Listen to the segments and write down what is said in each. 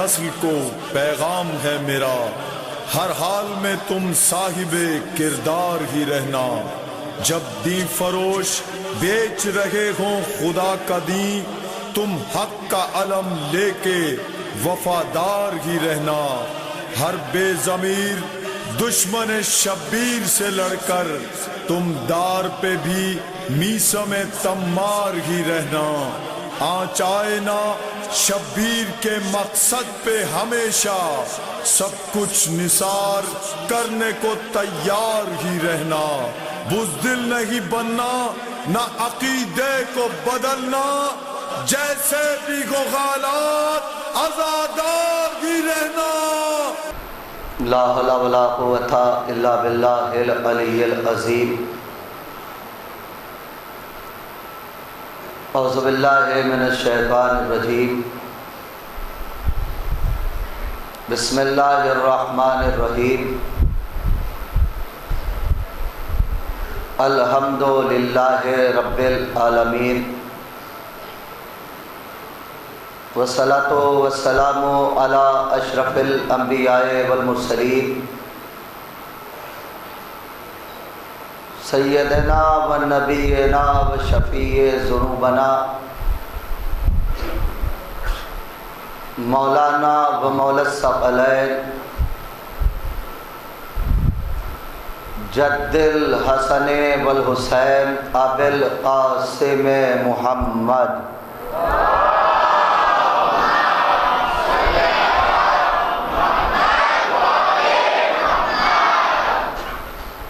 نسل کو پیغام ہے میرا، ہر حال میں تم صاحب کردار ہی رہنا۔ جب دین فروش بیچ رہے ہوں خدا کا دین، تم حق کا علم لے کے وفادار ہی رہنا۔ ہر بے ضمیر دشمن شبیر سے لڑ کر تم دار پہ بھی میثم تمار ہی رہنا۔ آنچ آئے نہ شبیر کے مقصد پہ ہمیشہ، سب کچھ نثار کرنے کو تیار ہی رہنا۔ بزدل نہیں بننا، نہ عقیدے کو بدلنا، جیسے بھی ہو حالات آزادار ہی رہنا۔ لا حول ولا قوة الا باللہ العلی العظیم۔ اعوذ باللہ من الشیطان الرجیم۔ بسم اللہ الرحمن الرحیم۔ الحمد للہ رب العالمین، والصلاۃ والسلام علی اشرف الانبیاء والمرسلین، سیدنا و نبینا و شفیع ذنوبنا مولانا و مولا الثقلین جد الحسن والحسین ابی القاسم محمد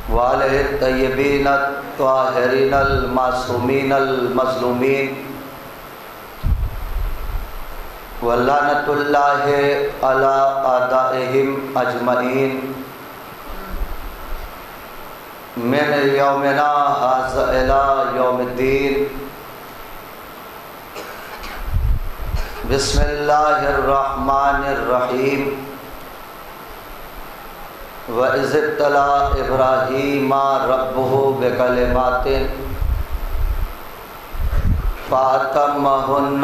وآلہ الطیبین الطاہرین المعصومین المظلومین، ولعنۃ اللہ علی اعدائہم اجمعین، من یومنا ھذا الی یوم الدین۔ بسم اللہ الرحمن الرحیم۔ وَإِذِ ابْتَلَىٰ إِبْرَاهِيمَ رَبُّهُ بِكَلِمَاتٍ فَأَتَمَّهُنَّ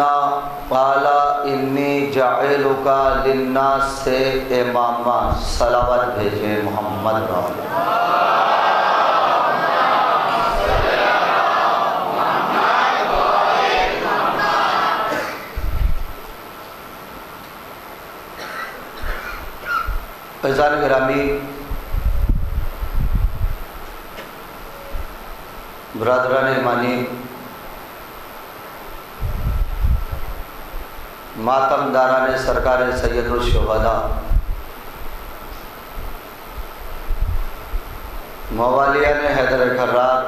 قَالَ إِنِّي جَاعِلُكَ لِلنَّاسِ إِمَامًا۔ صلوات بھیجیں محمد پر۔ فیضان گرامی، برادران ایمانی، ماتم داران سرکار سید الشہداء، موالیان حیدر کرار،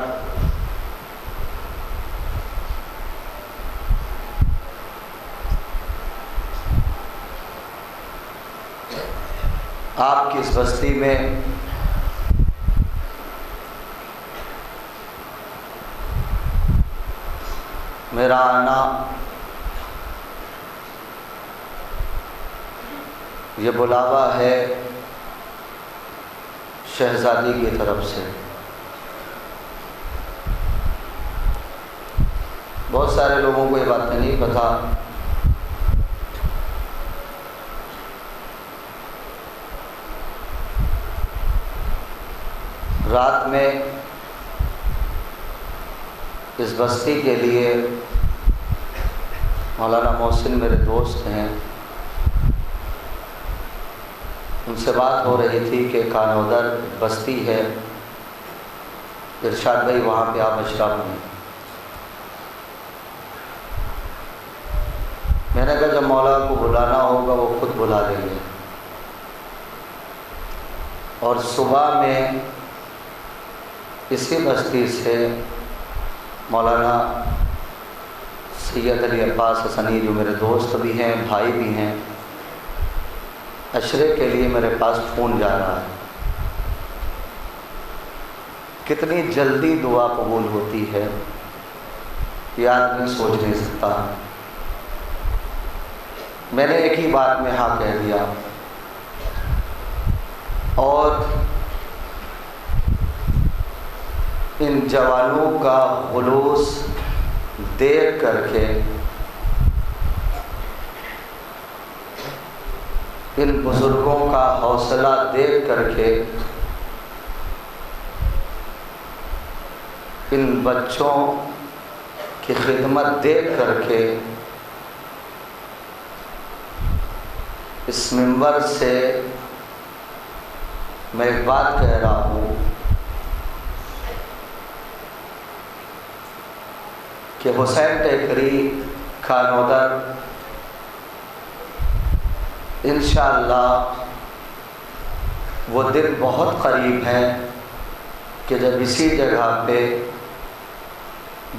آپ کی اس بستی میں میرا آنا یہ بلاوا ہے شہزادی کی طرف سے۔ بہت سارے لوگوں کو یہ بات نہیں پتہ، رات میں اس بستی کے لیے مولانا محسن میرے دوست ہیں، ان سے بات ہو رہی تھی کہ کانودر بستی ہے، ارشاد بھائی وہاں پہ آپ اشراف ہیں۔ میں نے کہا جب مولا کو بلانا ہوگا وہ خود بلا لیں گے۔ اور صبح میں اسی بستی سے مولانا سید علی عباس حسنی جو میرے دوست بھی ہیں، بھائی بھی ہیں، عشرے کے لیے میرے پاس فون جا رہا ہے۔ کتنی جلدی دعا قبول ہوتی ہے یہ آدمی سوچ نہیں سکتا۔ میں نے ایک ہی بات میں ہاں کہہ دیا، اور ان جوانوں کا خلوص دیکھ کر کے ان بزرگوں کا حوصلہ دیکھ کر کے ان بچوں کی خدمت دیکھ کر کے اس منبر سے میں ایک بات کہہ رہا ہوں کہ حسین ٹیکری خانودر انشاءاللہ وہ دن بہت قریب ہے کہ جب اسی جگہ پہ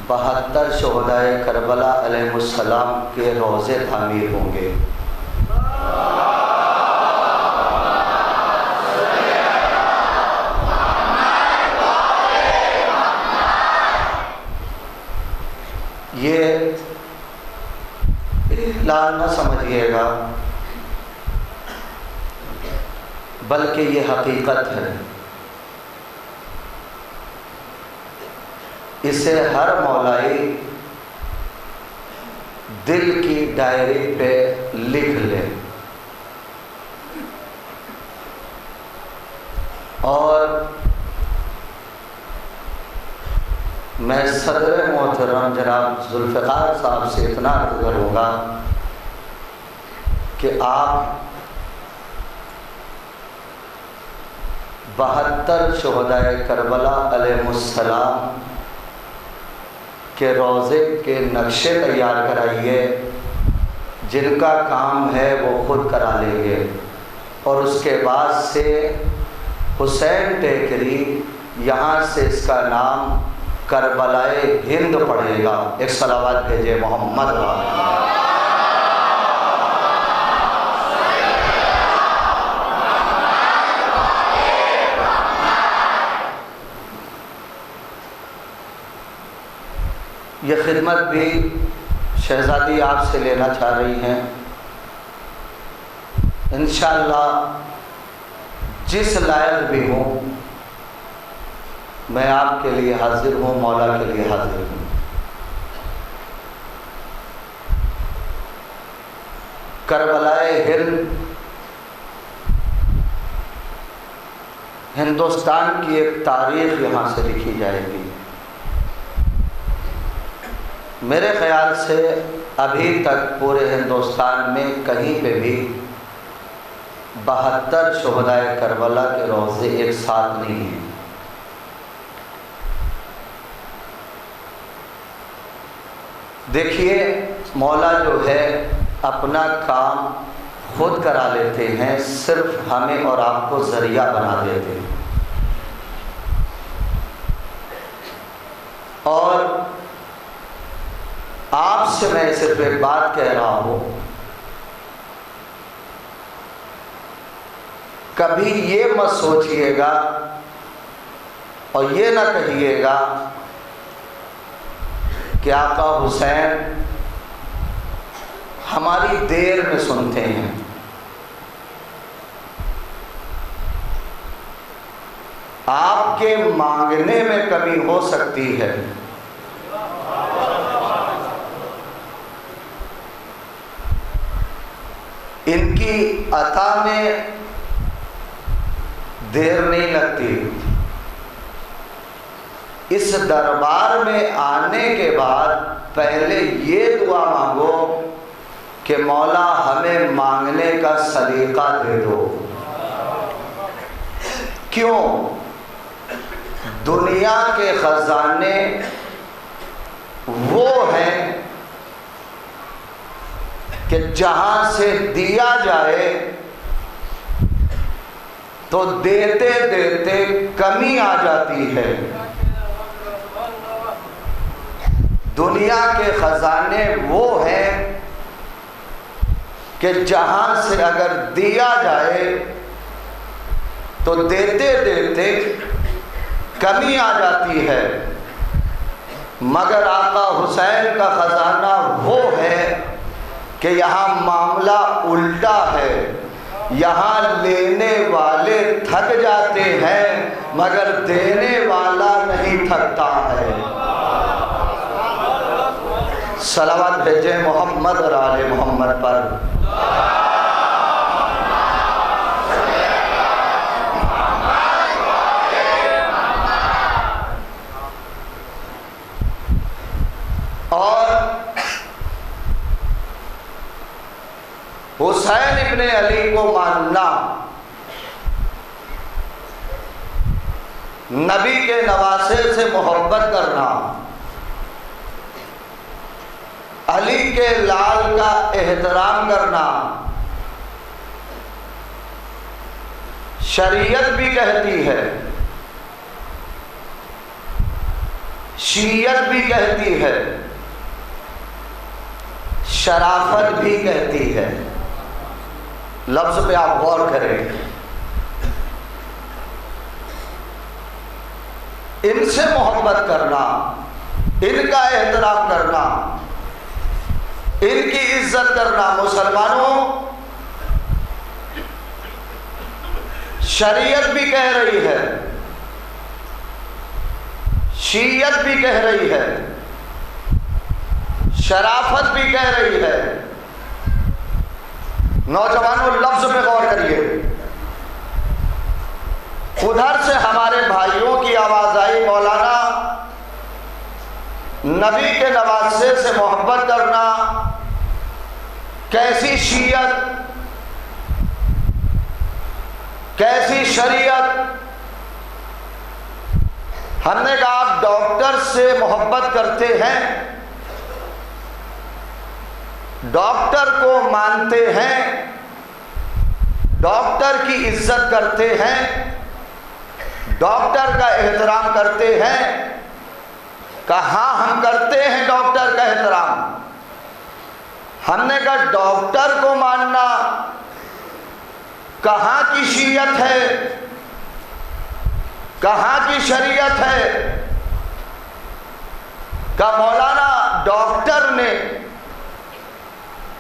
72 شہدائے کربلا علیہ السلام کے روضے تعمیر ہوں گے۔ یہ اعلان نہ سمجھیے گا بلکہ یہ حقیقت ہے۔ اسے ہر مولائی دل کی ڈائری پہ لکھ لے اور میں صدر محترم جناب ذوالفقار صاحب سے اتنا عرض کروں گا کہ آپ 72 شہدائے کربلا علیہ السلام کے روضے کے نقشے تیار کرائیے، جن کا کام ہے وہ خود کرا لیں گے، اور اس کے بعد سے حسین ٹیکری یہاں سے اس کا نام کربلائے ہند پڑھے گا۔ ایک صلوات بھیجے محمد وعلیہ۔ یہ خدمت بھی شہزادی آپ سے لینا چاہ رہی ہیں۔ انشاءاللہ جس لائق بھی ہوں میں آپ کے لیے حاضر ہوں، مولا کے لیے حاضر ہوں۔ کربلائے ہند ہندوستان کی ایک تاریخ یہاں سے لکھی جائے گی۔ میرے خیال سے ابھی تک پورے ہندوستان میں کہیں پہ بھی 72 شہدائے کربلا کے روضے ایک ساتھ نہیں ہیں۔ دیکھیے مولا جو ہے اپنا کام خود کرا لیتے ہیں، صرف ہمیں اور آپ کو ذریعہ بنا دیتے ہیں۔ اور آپ سے میں صرف ایک بات کہہ رہا ہوں، کبھی یہ مت سوچئے گا اور یہ نہ کہیے گا کہ آقا حسین ہماری دیر میں سنتے ہیں۔ آپ کے مانگنے میں کمی ہو سکتی ہے، ان کی عطا میں دیر نہیں لگتی۔ اس دربار میں آنے کے بعد پہلے یہ دعا مانگو کہ مولا ہمیں مانگنے کا سلیقہ دے دو۔ کیوں؟ دنیا کے خزانے وہ ہیں کہ جہاں سے دیا جائے تو دیتے دیتے کمی آ جاتی ہے۔ دنیا کے خزانے وہ ہیں کہ جہاں سے اگر دیا جائے تو دیتے دیتے کمی آ جاتی ہے، مگر آقا حسین کا خزانہ وہ ہے کہ یہاں معاملہ الٹا ہے، یہاں لینے والے تھک جاتے ہیں مگر دینے والا نہیں تھکتا ہے۔ صلوات بھیجیں محمد اور آل محمد پر۔ ماننا، نبی کے نواسے سے محبت کرنا، علی کے لال کا احترام کرنا، شریعت بھی کہتی ہے، شیعت بھی کہتی ہے، شرافت بھی کہتی ہے۔ لفظ پہ آپ غور کریں، ان سے محبت کرنا، ان کا احترام کرنا، ان کی عزت کرنا۔ مسلمانوں، شریعت بھی کہہ رہی ہے، شیعت بھی کہہ رہی ہے، شرافت بھی کہہ رہی ہے۔ نوجوانوں، لفظ پہ غور کریے۔ ادھر سے ہمارے بھائیوں کی آواز آئی، مولانا نبی کے نواسے سے محبت کرنا کیسی شیعت، کیسی شریعت؟ ہم نے کہا آپ ڈاکٹر سے محبت کرتے ہیں، ڈاکٹر کو مانتے ہیں، ڈاکٹر کی عزت کرتے ہیں، ڈاکٹر کا احترام کرتے ہیں۔ کہاں ہم کرتے ہیں ڈاکٹر کا احترام؟ ہم نے کہا ڈاکٹر کو ماننا کہاں کی شیعت ہے، کہاں کی شریعت ہے؟ کہ مولانا ڈاکٹر نے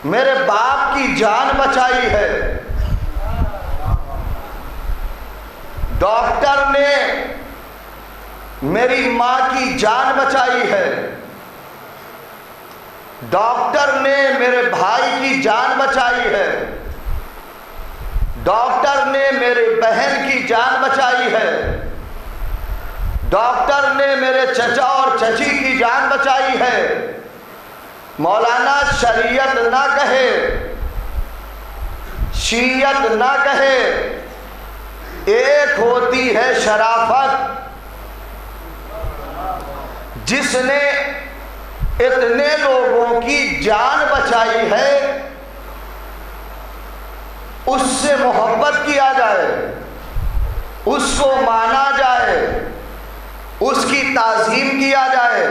میرے باپ کی جان بچائی ہے، ڈاکٹر نے میری ماں کی جان بچائی ہے، ڈاکٹر نے میرے بھائی کی جان بچائی ہے، ڈاکٹر نے میرے بہن کی جان بچائی ہے، ڈاکٹر نے میرے چچا اور چچی کی جان بچائی ہے۔ مولانا شریعت نہ کہے، شیعت نہ کہے، ایک ہوتی ہے شرافت۔ جس نے اتنے لوگوں کی جان بچائی ہے، اس سے محبت کیا جائے، اس کو مانا جائے، اس کی تعظیم کیا جائے،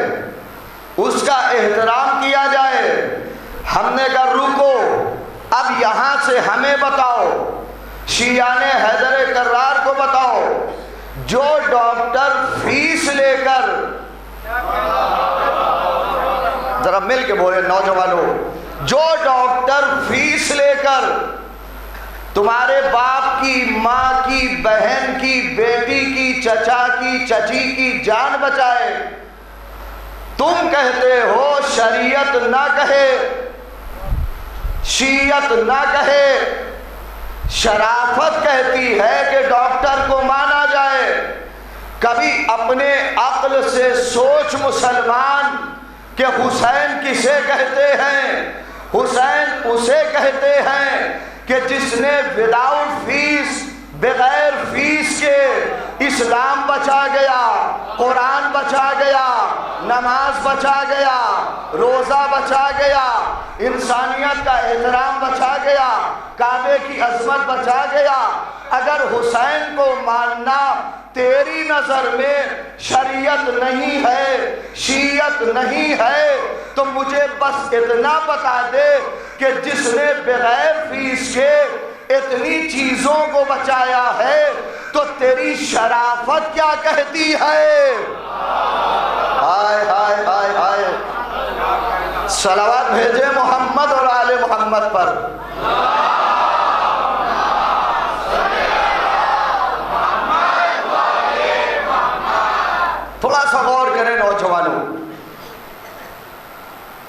اس کا احترام کیا جائے۔ ہم نے کہا رکو، اب یہاں سے ہمیں بتاؤ، شیعان حیدر کرار کو بتاؤ، جو ڈاکٹر فیس لے کر، ذرا مل کے بولے نوجوانوں، جو ڈاکٹر فیس لے کر تمہارے باپ کی، ماں کی، بہن کی، بیٹی کی، چچا کی، چچی کی جان بچائے، تم کہتے ہو شریعت نہ کہے، شیعت نہ کہے، شرافت کہتی ہے کہ ڈاکٹر کو مانا جائے۔ کبھی اپنے عقل سے سوچ مسلمان کہ حسین کسے کہتے ہیں؟ حسین اسے کہتے ہیں کہ جس نے وداؤٹ فیس، بغیر فیس کے اسلام بچا گیا، قرآن بچا گیا، نماز بچا گیا، روزہ بچا گیا، انسانیت کا احترام بچا گیا، کعبے کی عظمت بچا گیا۔ اگر حسین کو ماننا تیری نظر میں شریعت نہیں ہے، شیعت نہیں ہے، تو مجھے بس اتنا بتا دے کہ جس نے بغیر فیس کے اتنی چیزوں کو بچایا ہے تو تیری شرافت کیا کہتی ہے؟ ہائے ہائے ہائے ہائے، صلوات بھیجے محمد اور آل محمد پر۔ تھوڑا سا غور کریں نوجوانوں،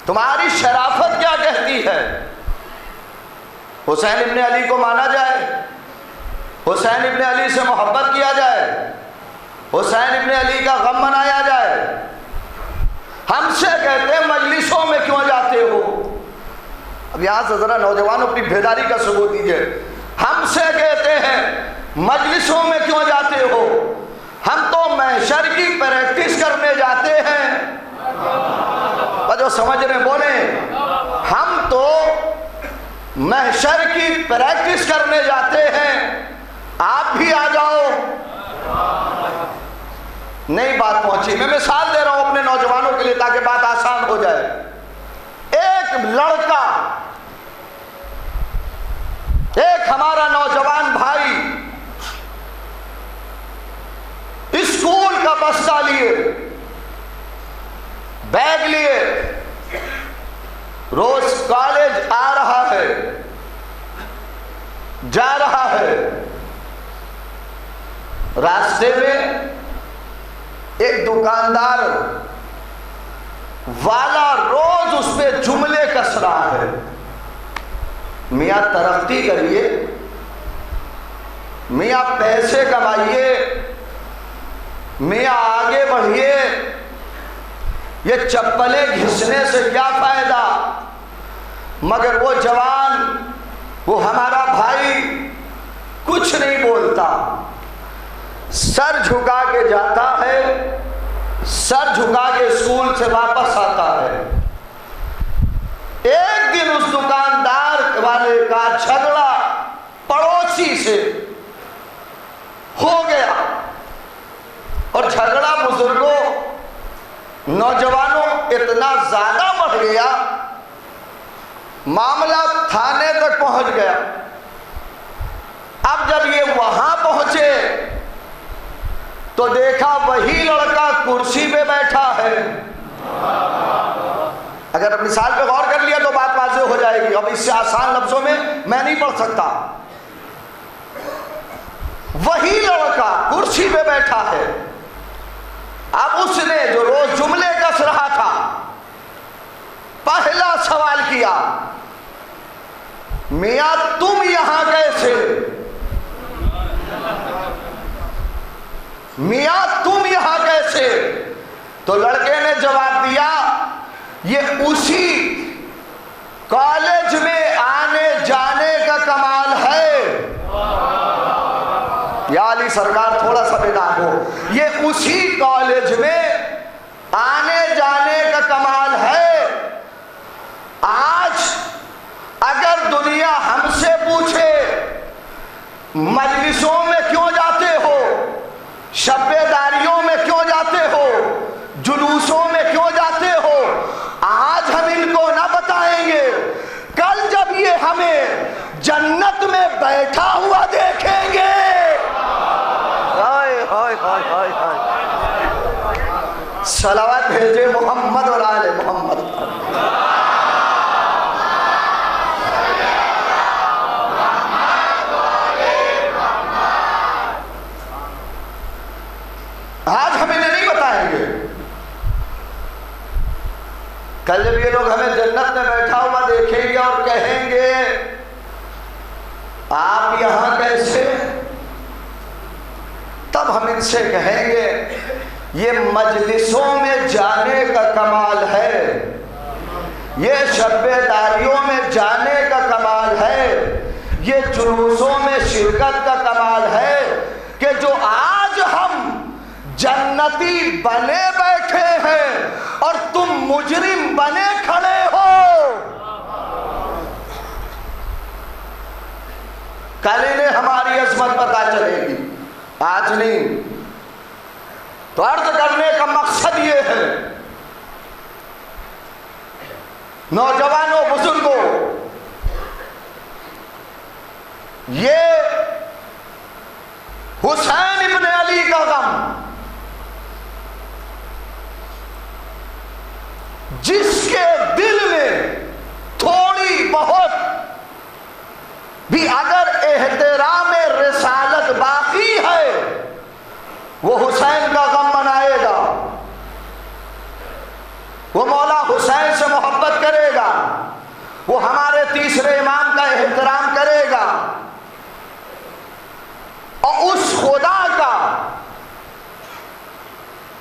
تمہاری شرافت کیا کہتی ہے؟ حسین ابن علی کو مانا جائے، حسین ابن علی سے محبت کیا جائے، حسین ابن علی کا غم منایا جائے۔ ہم سے کہتے ہیں مجلسوں میں کیوں جاتے ہو؟ اب یہاں سے ذرا نوجوان اپنی بیداری کا ثبوت دیجئے۔ ہم سے کہتے ہیں مجلسوں میں کیوں جاتے ہو؟ ہم تو محشر کی پریکٹس کرنے جاتے ہیں۔ اور جو سمجھ رہے بولے، ہم تو محشر کی پریکٹس کرنے جاتے ہیں، آپ بھی آ جاؤ۔ نہیں بات پہنچی۔ میں مثال دے رہا ہوں اپنے نوجوانوں کے لیے تاکہ بات آسان ہو جائے۔ ایک لڑکا، ایک ہمارا نوجوان بھائی اسکول کا بستہ لیے، بیگ لیے، روز کالج آ رہا ہے، جا رہا ہے۔ راستے میں ایک دکاندار والا روز اس پہ جملے کس رہا ہے، میاں ترقی کریے، میاں پیسے کمائیے، میاں آگے بڑھیے، یہ چپلیں گھسنے سے کیا فائدہ؟ مگر وہ جوان، وہ ہمارا بھائی کچھ نہیں بولتا، سر جھکا کے جاتا ہے، سر جھکا کے اسکول سے واپس آتا ہے۔ ایک دن اس دکاندار والے کا جھگڑا پڑوسی سے ہو گیا، اور جھگڑا بزرگوں، نوجوانوں اتنا زیادہ بڑھ گیا، معاملہ تھانے تک پہنچ گیا۔ اب جب یہ وہاں پہنچے تو دیکھا وہی لڑکا کرسی پہ بیٹھا ہے۔ اگر مثال پہ غور کر لیا تو بات واضح ہو جائے گی، اب اس سے آسان لفظوں میں میں نہیں پڑھ سکتا۔ وہی لڑکا کرسی پہ بیٹھا ہے۔ اب اس نے جو روز جملے کس رہا تھا، پہلا سوال کیا، میاں تم یہاں کیسے؟ میاں تم یہاں کیسے؟ تو لڑکے نے جواب دیا، یہ اسی کالج میں آنے جانے کا کمال ہے۔ یا علی سرکار تھوڑا سا بیدار ہو، یہ اسی کالج میں آنے جانے کا کمال ہے۔ آج اگر دنیا ہم سے پوچھے مجلسوں میں کیوں جاتے ہو، شبے داریوں میں کیوں جاتے ہو، جلوسوں میں کیوں جاتے ہو، آج ہم ان کو نہ بتائیں گے، کل جب یہ ہمیں جنت میں بیٹھا ہوا دیکھیں گے۔ ہائے ہائے ہائے ہائے ہائے، صلوات بھیجے محمد اور آل محمد۔ آج ہم انہیں نہیں بتائیں گے، کل جب یہ لوگ ہمیں جنت میں بیٹھا ہوا دیکھیں گے اور کہیں گے آپ یہاں کیسے، تب ہم ان سے کہیں گے یہ مجلسوں میں جانے کا کمال ہے، یہ شبے داریوں میں جانے کا کمال ہے، یہ جلوسوں میں شرکت کا کمال ہے کہ جو آج ہم جنتی بنے بیٹھے ہیں اور تم مجرم بنے کھڑے ہو۔ کل انہیں ہماری عظمت پتہ چلے گی، آج نہیں۔ تو عرض کرنے کا مقصد یہ ہے، نوجوانوں، بزرگوں، یہ حسین ابن علی کا غم جس کے دل میں تھوڑی بہت بھی اگر احترام رسالت باقی ہے، وہ حسین کا غم منائے گا، وہ مولا حسین سے محبت کرے گا، وہ ہمارے تیسرے امام کا احترام کرے گا، اور اس خدا کا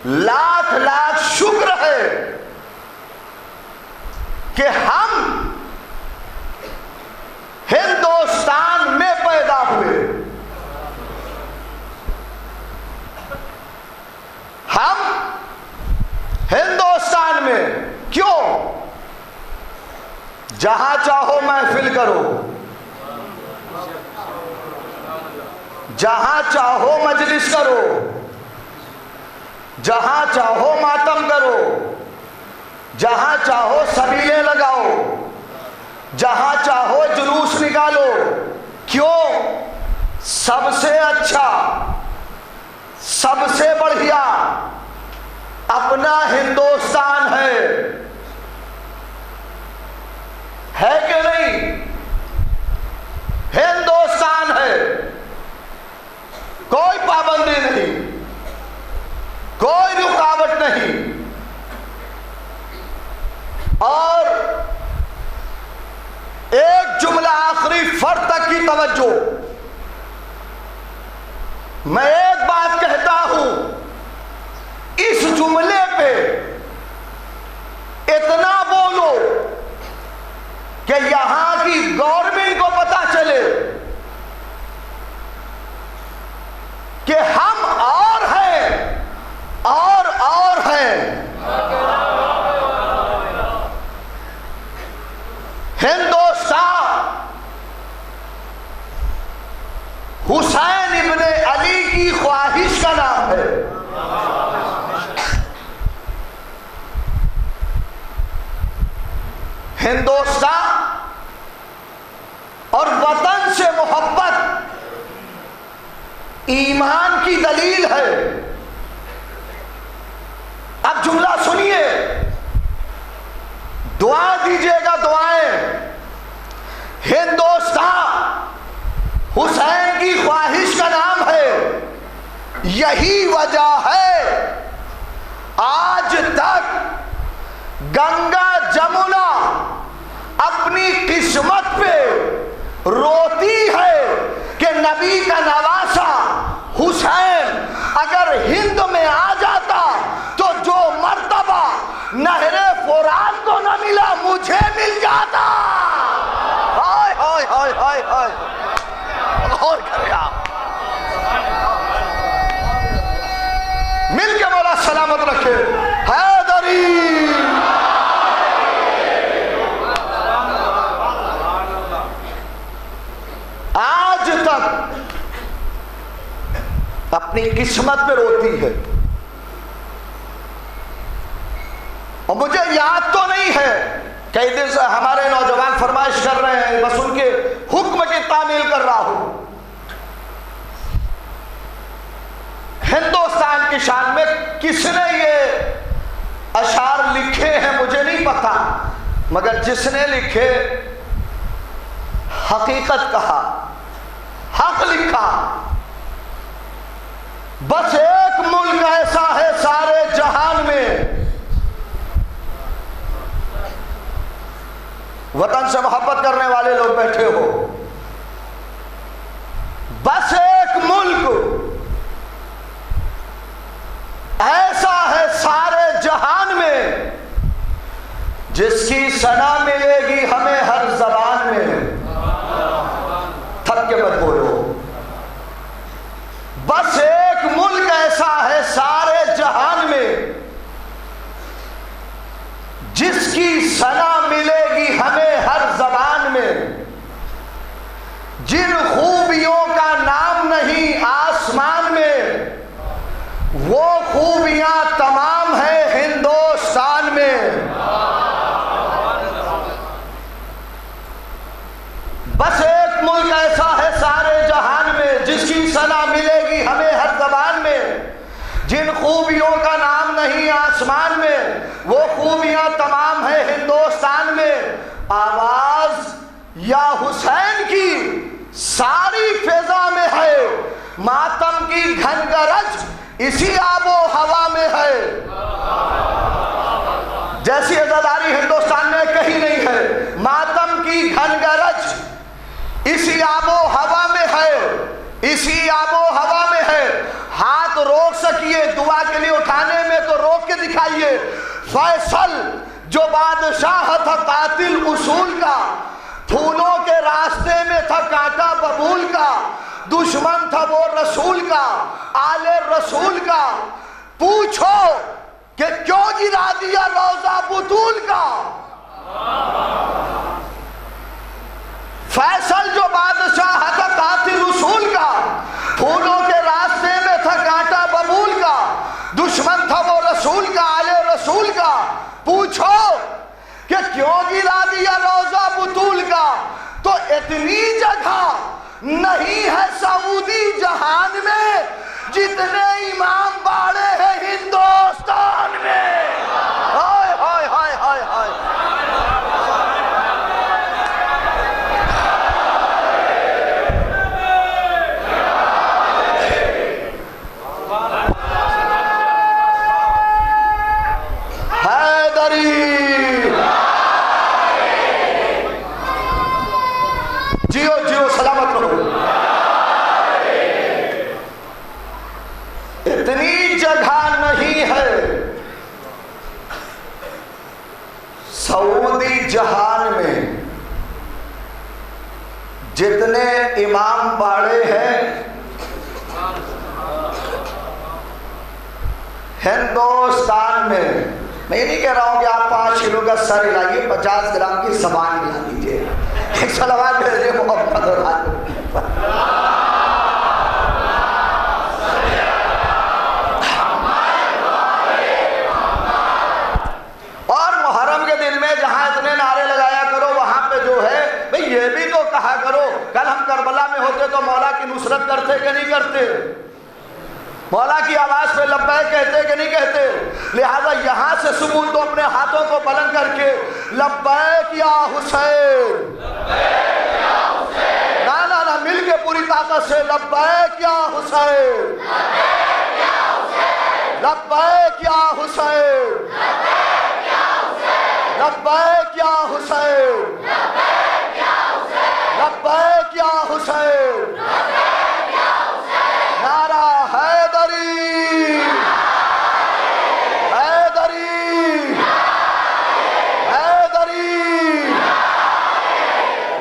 لاکھ لاکھ شکر ہے کہ ہم ہندوستان میں پیدا جہاں چاہو محفل کرو، جہاں چاہو مجلس کرو، جہاں چاہو ماتم کرو، جہاں چاہو سبیلیں لگاؤ، جہاں چاہو جلوس نکالو. کیوں؟ سب سے اچھا، سب سے بڑھیا اپنا ہندوستان ہے کہ نہیں؟ ہندوستان ہے، کوئی پابندی نہیں، کوئی رکاوٹ نہیں. اور ایک جملہ آخری فرد تک کی توجہ، میں ایک بات کہتا ہوں، اس جملے پہ اتنا بولو کہ یہاں کی گورنمنٹ کو پتا چلے کہ ہم اور ہیں اور ہیں. ہندوستان حسین ابن علی کی خواہش کا نام ہے. ہندوستان اور وطن سے محبت ایمان کی دلیل ہے. اب جملہ سنیے، دعا دیجیے گا، دعائیں. ہندوستان حسین کی خواہش کا نام ہے. یہی وجہ ہے آج تک گنگا جمنا اپنی قسمت پہ روتی ہے کہ نبی کا نواسا حسین اگر ہند میں آ جاتا تو جو مرتبہ نہر فرات کو نہ ملا مجھے مل جاتا. ہائے ہائے ہائے ہائے ہائے، اور کرے آپ مل کے مولا سلامت رکھے. حیدری آج تک اپنی قسمت پہ روتی ہے. اور مجھے یاد تو نہیں ہے، کئی دن سے ہمارے نوجوان فرمائش کر رہے ہیں، بس ان کے حکم کی تعمیل کر رہا ہوں. ہندوستان کی شان میں کس نے یہ اشعار لکھے ہیں مجھے نہیں پتا، مگر جس نے لکھے حقیقت کہا، حق لکھا. بس ایک ملک ایسا ہے سارے جہان میں، وطن سے محبت کرنے والے لوگ بیٹھے ہو، بس ایک ملک ایسا ہے سارے جہان میں جس کی ثنا ملے گی ہمیں ہر زبان میں. تھک کے مت بولو. بس ایک ملک ایسا ہے سارے جہان میں جس کی ثنا ملے گی ہمیں ہر زبان میں. جن خوبیوں کا نام نہیں آسمان میں وہ خوبیاں تمام ہیں ہندوستان میں. بس ایک ملک ایسا ہے سارے جہان میں جس کی ثنا ملے گی ہمیں ہر زبان میں. جن خوبیوں کا نام نہیں آسمان میں وہ خوبیاں تمام ہیں ہندوستان میں. آواز یا حسین کی ساری فضا میں ہے، ماتم کی گھن گرج اسی آب و ہوا میں ہے. جیسی عزاداری ہندوستان میں کہیں نہیں ہے، ماتم کی گھن گرج اسی آب و ہوا میں ہے، اسی آب و ہوا میں ہے. ہاتھ روک سکیے دعا کے لیے اٹھانے میں تو روک کے دکھائیے. فیصل جو بادشاہ تھا قاتل اصول کا، پھولوں کے راستے میں تھا کانٹا ببول کا، دشمن تھا وہ رسول کا، آل رسول کا. پوچھو کہ کیوں گرا دیا روضہ بطول کا. فیصل جو بادشاہ تھا قاتل اصول کا، پھولوں کے راستے میں تھا کانٹا ببول کا، دشمن تھا وہ رسول کا، آل رسول کا، پوچھو کہ کیوں گرا دیا روضہ بطول کا؟ تو اتنی جگہ نہیں ہے سعودی جہان میں جتنے امام باڑے ہیں ہندوستان میں۔ ہائے ہائے ہائے ہائے ہائے، جیو جیو سلامت رہو۔ اتنی جگہ نہیں ہے سعودی جہان میں جتنے امام باڑے ہیں ہندوستان میں۔ میں یہ نہیں کہہ رہا ہوں کہ آپ 5 کلو کا سر ہلائیے، 50 گرام کی زبان ہلا دیجیے۔ ایک صلوات بھیجیے محمد اور محرم کے دن میں جہاں اتنے نعرے لگایا کرو وہاں پہ جو ہے بھئی یہ بھی تو کہا کرو، کل ہم کربلا میں ہوتے تو مولا کی نصرت کرتے کہ نہیں کرتے؟ مولا کی آواز پہ لبیک کہتے کہ نہیں کہتے؟ لہذا یہاں سے ثبوت دو اپنے ہاتھوں کو بلند کر کے، لبیک یا حسین، نا مل کے پوری طاقت سے، لبیک یا حسین، لبیک یا حسین، لبیک یا حسین، لبیک یا حسین، نعرہ حیدری، حیدری، حیدری،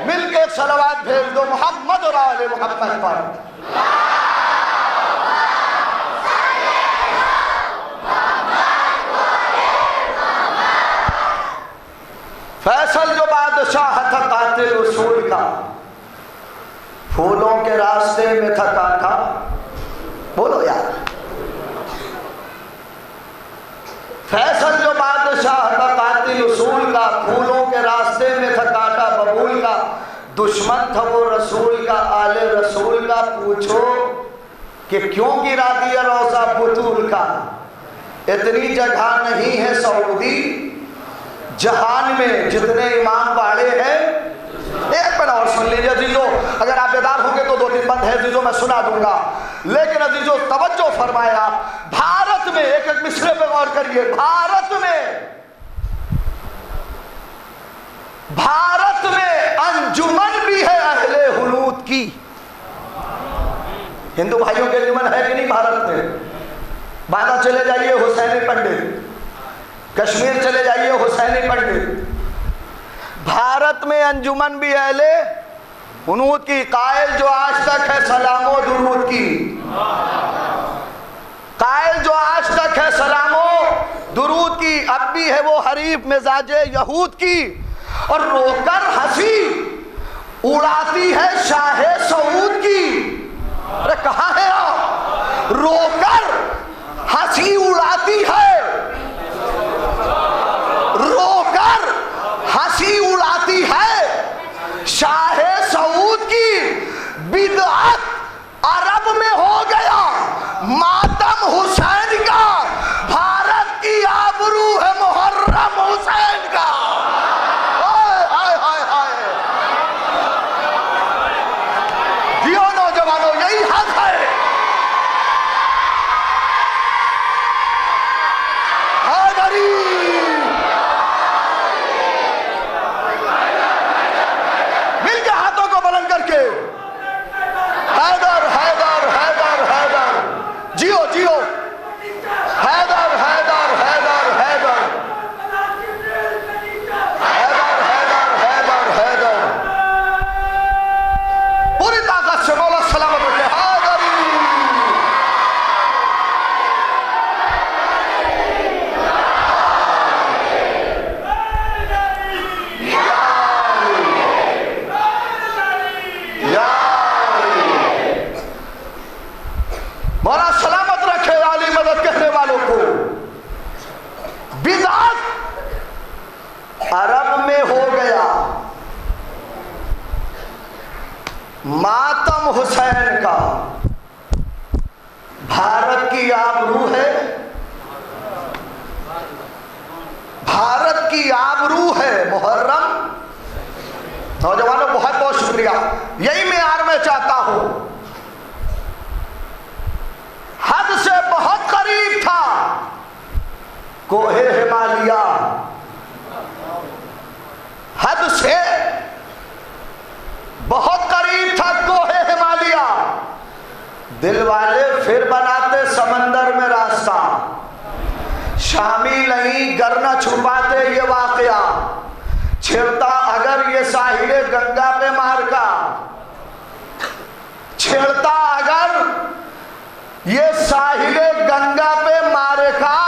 مل کے صلوات بھیج دو محمد اور آل محمد پر۔ فیصل جو بادشاہ تھا قاتل اصول کا، پھولوں کے راستے میں تھا کانٹا، بولو یار، فیصل جو بادشاہ تھا قاتل اصول کا، پھولوں کے راستے میں تھا کانٹا ببول کا، دشمن تھا وہ رسول کا، آل رسول کا، پوچھو کہ کیوں گرا دیا روضہ بطول کا؟ اتنی جگہ نہیں ہے سعودی جہان میں جتنے امام باڑے ہیں۔ ایک منٹ اور سن لیجیے عزیزو، اگر آپ بیدار ہوں گے تو 2-3 بند ہے عزیزو میں سنا دوں گا، لیکن عزیزو توجہ فرمایا، بھارت میں ایک ایک مصرے پہ غور کریے، بھارت میں انجمن بھی ہے اہل حنوت کی۔ ہندو بھائیوں کے انجمن ہے کہ نہیں بھارت میں؟ باندھا چلے جائیے حسینی پنڈت، کشمیر چلے جائیے حسینی پنڈت، بھارت میں انجمن بھی اہل حنوت کی، قائل جو آج تک ہے سلام و درود کی، قائل جو آج تک ہے سلام و درود کی، اب بھی ہے وہ حریف مزاج یہود کی، اور رو کر ہنسی اڑاتی ہے شاہ سعود کی۔ ارے کہاں ہے آپ؟ رو کر ہنسی اڑاتی ہے، رو کر ہنسی اڑاتی ہے شاہ سعود کی، بدعت عرب میں ہو گیا ماتم حسین کا، بھارت کی آبرو ہے محرم حسین کا۔ ہائے ہائے ہائے، جیو نوجوانوں، یہی حق ہے، مولا سلامت رکھے عالی مدد کہنے والوں کو. بدعت عرب میں ہو گیا. ماتم حسین کا بھارت کی آبرو ہے, بھارت کی آبرو ہے محرم. نوجوانوں بہت بہت شکریہ. یہی معیار میں چاہتا ہوں. حد سے بہت قریب تھا کوہ ہمالیہ, حد سے بہت قریب تھا کوہ ہمالیہ. دل والے پھر بناتے سمندر میں راستہ, شامی نہیں گر نہ چھپاتے یہ واقعہ. چھڑتا اگر یہ ساحل گنگا پہ مار کا, چھڑتا اگر یہ ساحل گنگا پہ مارے کا,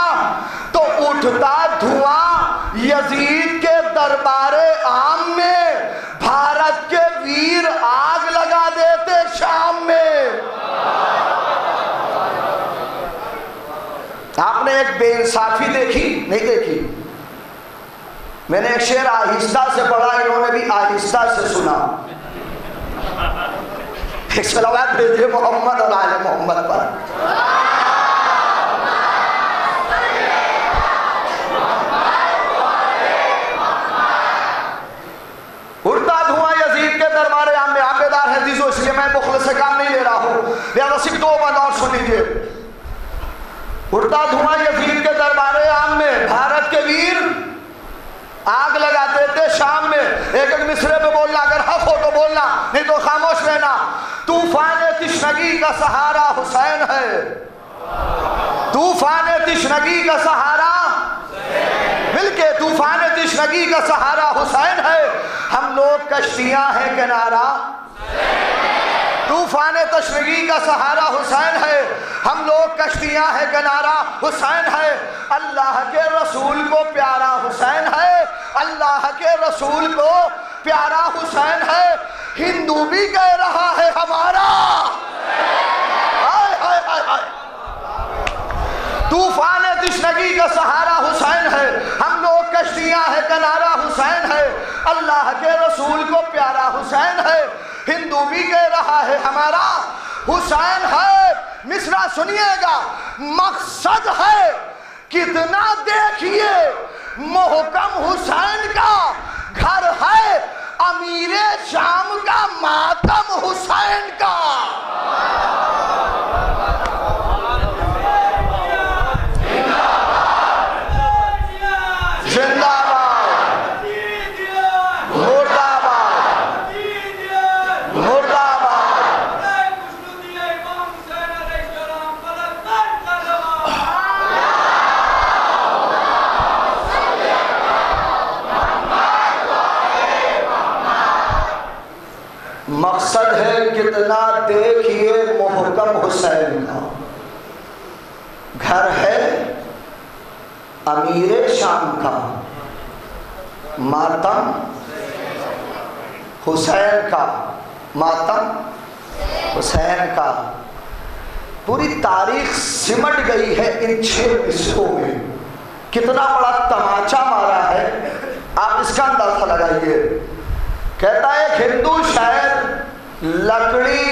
تو اٹھتا دھواں یزید کے دربار عام میں. بھارت کے ویر آگ لگا دیتے شام میں. آپ نے ایک بے انصافی دیکھی نہیں دیکھی؟ میں نے ایک شعر آہستہ سے پڑھا, انہوں نے بھی آہستہ سے سنا. ایک صلوات بھیجیے محمد اور آل محمد پر. اڑتا دھواں یزید کے دربار عام میں. آپ بیدار ہیں عزیزو, اس لیے میں مخلص سے کام نہیں لے رہا ہوں, لہذا صرف دو بند اور سن لیجیے. اڑتا دھواں یزید کے دربار عام میں, بھارت کے ویر آگ لگاتے تھے شام میں. ایک ایک مصرے پہ بولنا, اگر حق ہو تو بولنا, نہیں تو خاموش رہنا. طوفان تشنگی کا سہارا حسین ہے, طوفان تشنگی کا سہارا, مل کے طوفان تشنگی کا سہارا حسین ہے. ہم لوگ کشتیاں ہیں کنارہ, طوفان تشنگی کا سہارا حسین ہے. ہم لوگ کشتیاں ہیں کنارہ حسین ہے. اللہ کے رسول کو پیارا حسین ہے, اللہ کے رسول کو پیارا حسین ہے. ہندو بھی کہہ رہا ہے ہمارا. طوفان تشنگی کا سہارا حسین ہے, ہم لوگ کشتیاں ہیں کنارہ حسین ہے. اللہ کے رسول کو پیارا حسین ہے, ہندو بھی کہہ رہا ہے ہمارا حسین ہے. مصرع سنیے گا, مقصد ہے کتنا دیکھیے محکم حسین کا گھر ہے, امیر شام کا ماتم حسین کا. زندہ باد, مرد آباد, مرد آباد. مقصد ہے کتنا دیکھیے محکم حسین کا گھر ہے امیر شام کا ماتم حسین کا, ماتم حسین کا. پوری تاریخ سمٹ گئی ہے ان 6 مصروں میں. کتنا بڑا تماچا مارا ہے, آپ اس کا اندازہ لگائیے. کہتا ہے ایک ہندو شاعر, لکڑی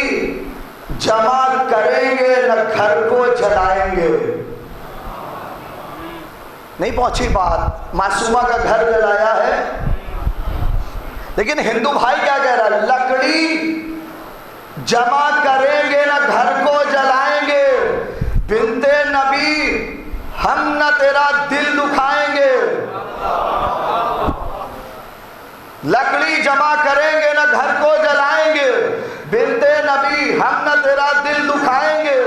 جمع کریں گے نہ گھر کو جلائیں گے. نہیں پہنچی بات, معصومہ کا گھر جلایا ہے, لیکن ہندو بھائی کیا کہہ رہا ہے؟ لکڑی جمع کریں گے نہ گھر کو جلائیں گے, بنت نبی ہم نہ تیرا دل دکھائیں گے. لکڑی جمع کریں گے نہ گھر کو جلائیں گے, بنت نبی ہم نہ تیرا دل دکھائیں گے.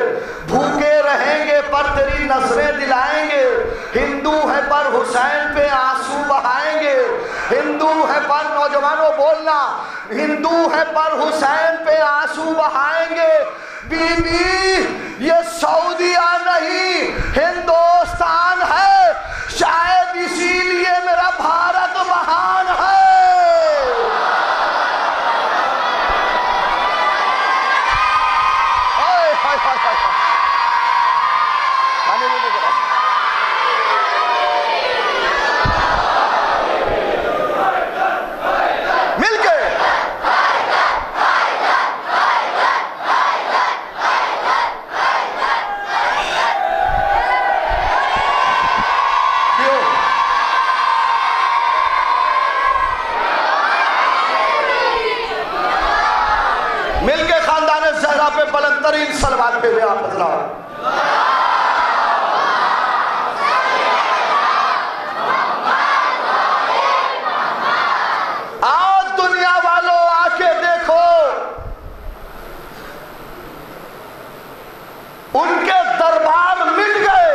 بھوکے رہیں گے پر تیری نظریں دلائیں گے. ہندو ہے پر حسین پہ آنسو بہائیں گے. ہندو ہے پر, نوجوانوں بولنا, ہندو ہے پر حسین پہ آنسو بہائیں گے. بی بی یہ سعودیہ نہیں ہندوستان ہے, شاید اسی لیے میرا بھارت مہان ہے. مل کے مل کے خاندان زہرا پہ بلند ترین صلوات بھیجے آپ حضرات. آؤ دنیا والوں آ کے دیکھو ان کے دربار مٹ گئے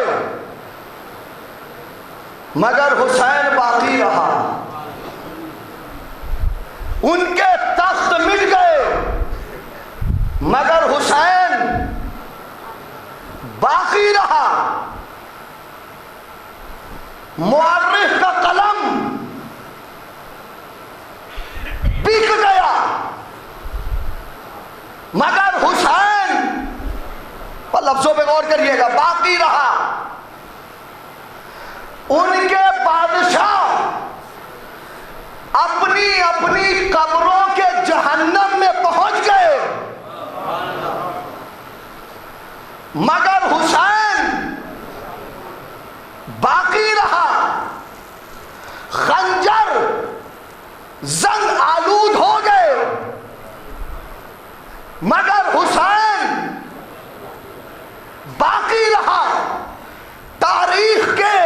مگر حسین باقی رہا. ان کے تخت مٹ گئے مگر حسین باقی رہا. مورخ کا قلم بک گیا مگر حسین پر لفظوں پہ غور کریے گا باقی رہا. ان کے بادشاہ اپنی اپنی قبروں کے جہنم میں پہنچ گئے مگر حسین باقی رہا. خنجر زنگ آلود ہو گئے مگر حسین باقی رہا. تاریخ کے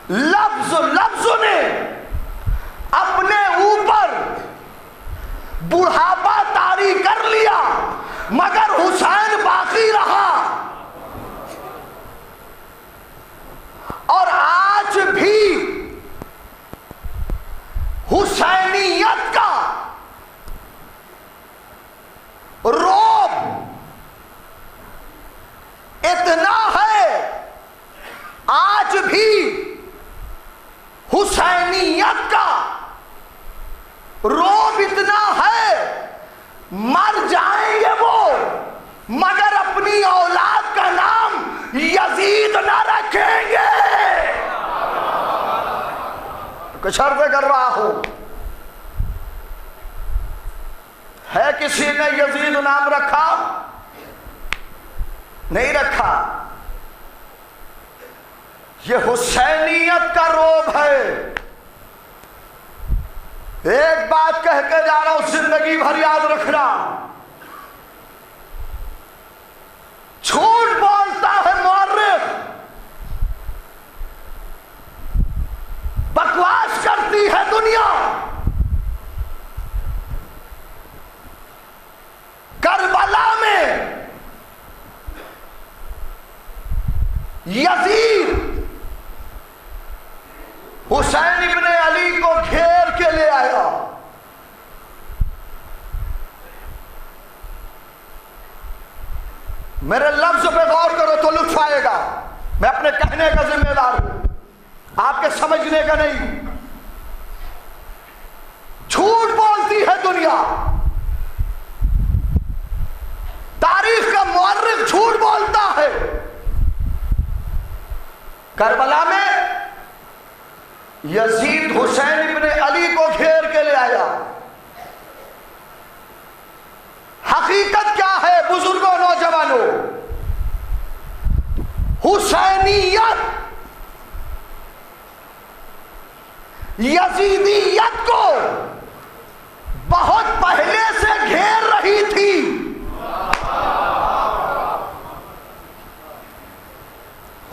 لفظ نے اپنے اوپر بڑھاپا طاری کر لیا مگر حسین باقی رہا. اور آج بھی حسینیت کا رعب اتنا ہے، آج بھی حسینیت کا رعب اتنا ہے، مر جائیں گے وہ مگر اپنی اولاد کا نام یزید نہ رکھیں گے. کچھ عرض کر رہا ہوں، ہے کسی نے یزید نام رکھا؟ نہیں رکھا. یہ حسینیت کا رعب ہے. ایک بات کہہ کے جا رہا ہوں، زندگی بھر یاد رکھنا. جھوٹ بولتا ہے مورخ، بکواس کرتی ہے دنیا. کربلا میں یزید حسین ابن علی کو گھیر کے لے آیا. میرے لفظ پہ غور کرو تو لطف آئے گا. میں اپنے کہنے کا ذمہ دار ہوں، آپ کے سمجھنے کا نہیں. جھوٹ بولتی ہے دنیا. تاریخ کا مورخ جھوٹ بولتا ہے. کربلا میں یزید حسین ابن علی کو گھیر کے لے آیا. حقیقت کیا ہے بزرگوں نوجوانوں؟ حسینیت یزیدیت کو بہت پہلے سے گھیر رہی تھی.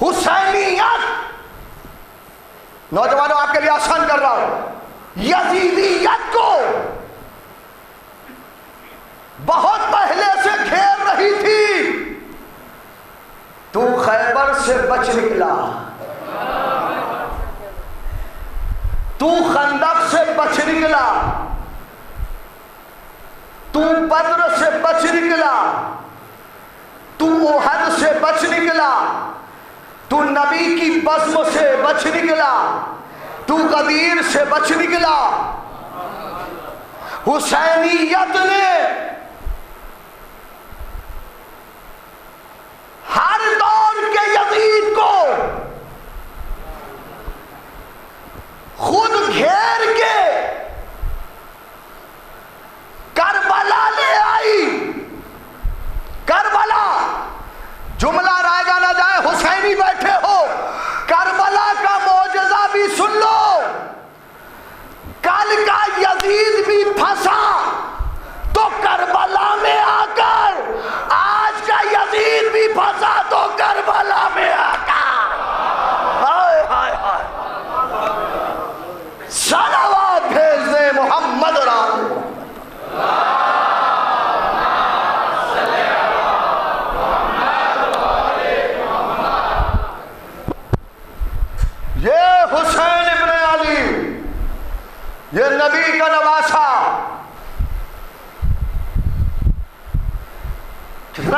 حسینیت، نوجوانوں آپ کے لیے آسان کر رہا ہوں، یزیدیت کو بہت پہلے سے گھیر رہی تھی. تو خیبر سے بچ نکلا، تو خندق سے بچ نکلا، تو بدر سے بچ نکلا، تو احد سے بچ نکلا، تو نبی کی بزم سے بچ نکلا، تو غدیر سے بچ نکلا. حسینیت نے ہر دور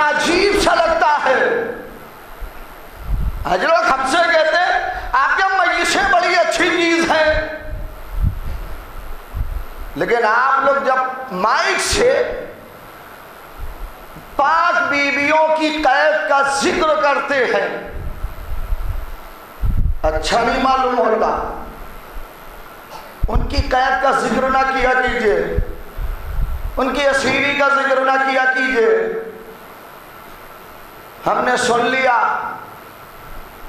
عجیب سا لگتا ہے. حج لوگ ہم سے کہتے ہیں آپ کے مجلسیں بڑی اچھی چیز ہے، لیکن آپ لوگ جب مائک سے پاک بیویوں کی قید کا ذکر کرتے ہیں اچھا نہیں معلوم ہوتا. ان کی قید کا ذکر نہ کیا کیجئے، ان کی اسیری کا ذکر نہ کیا کیجئے. ہم نے سن لیا.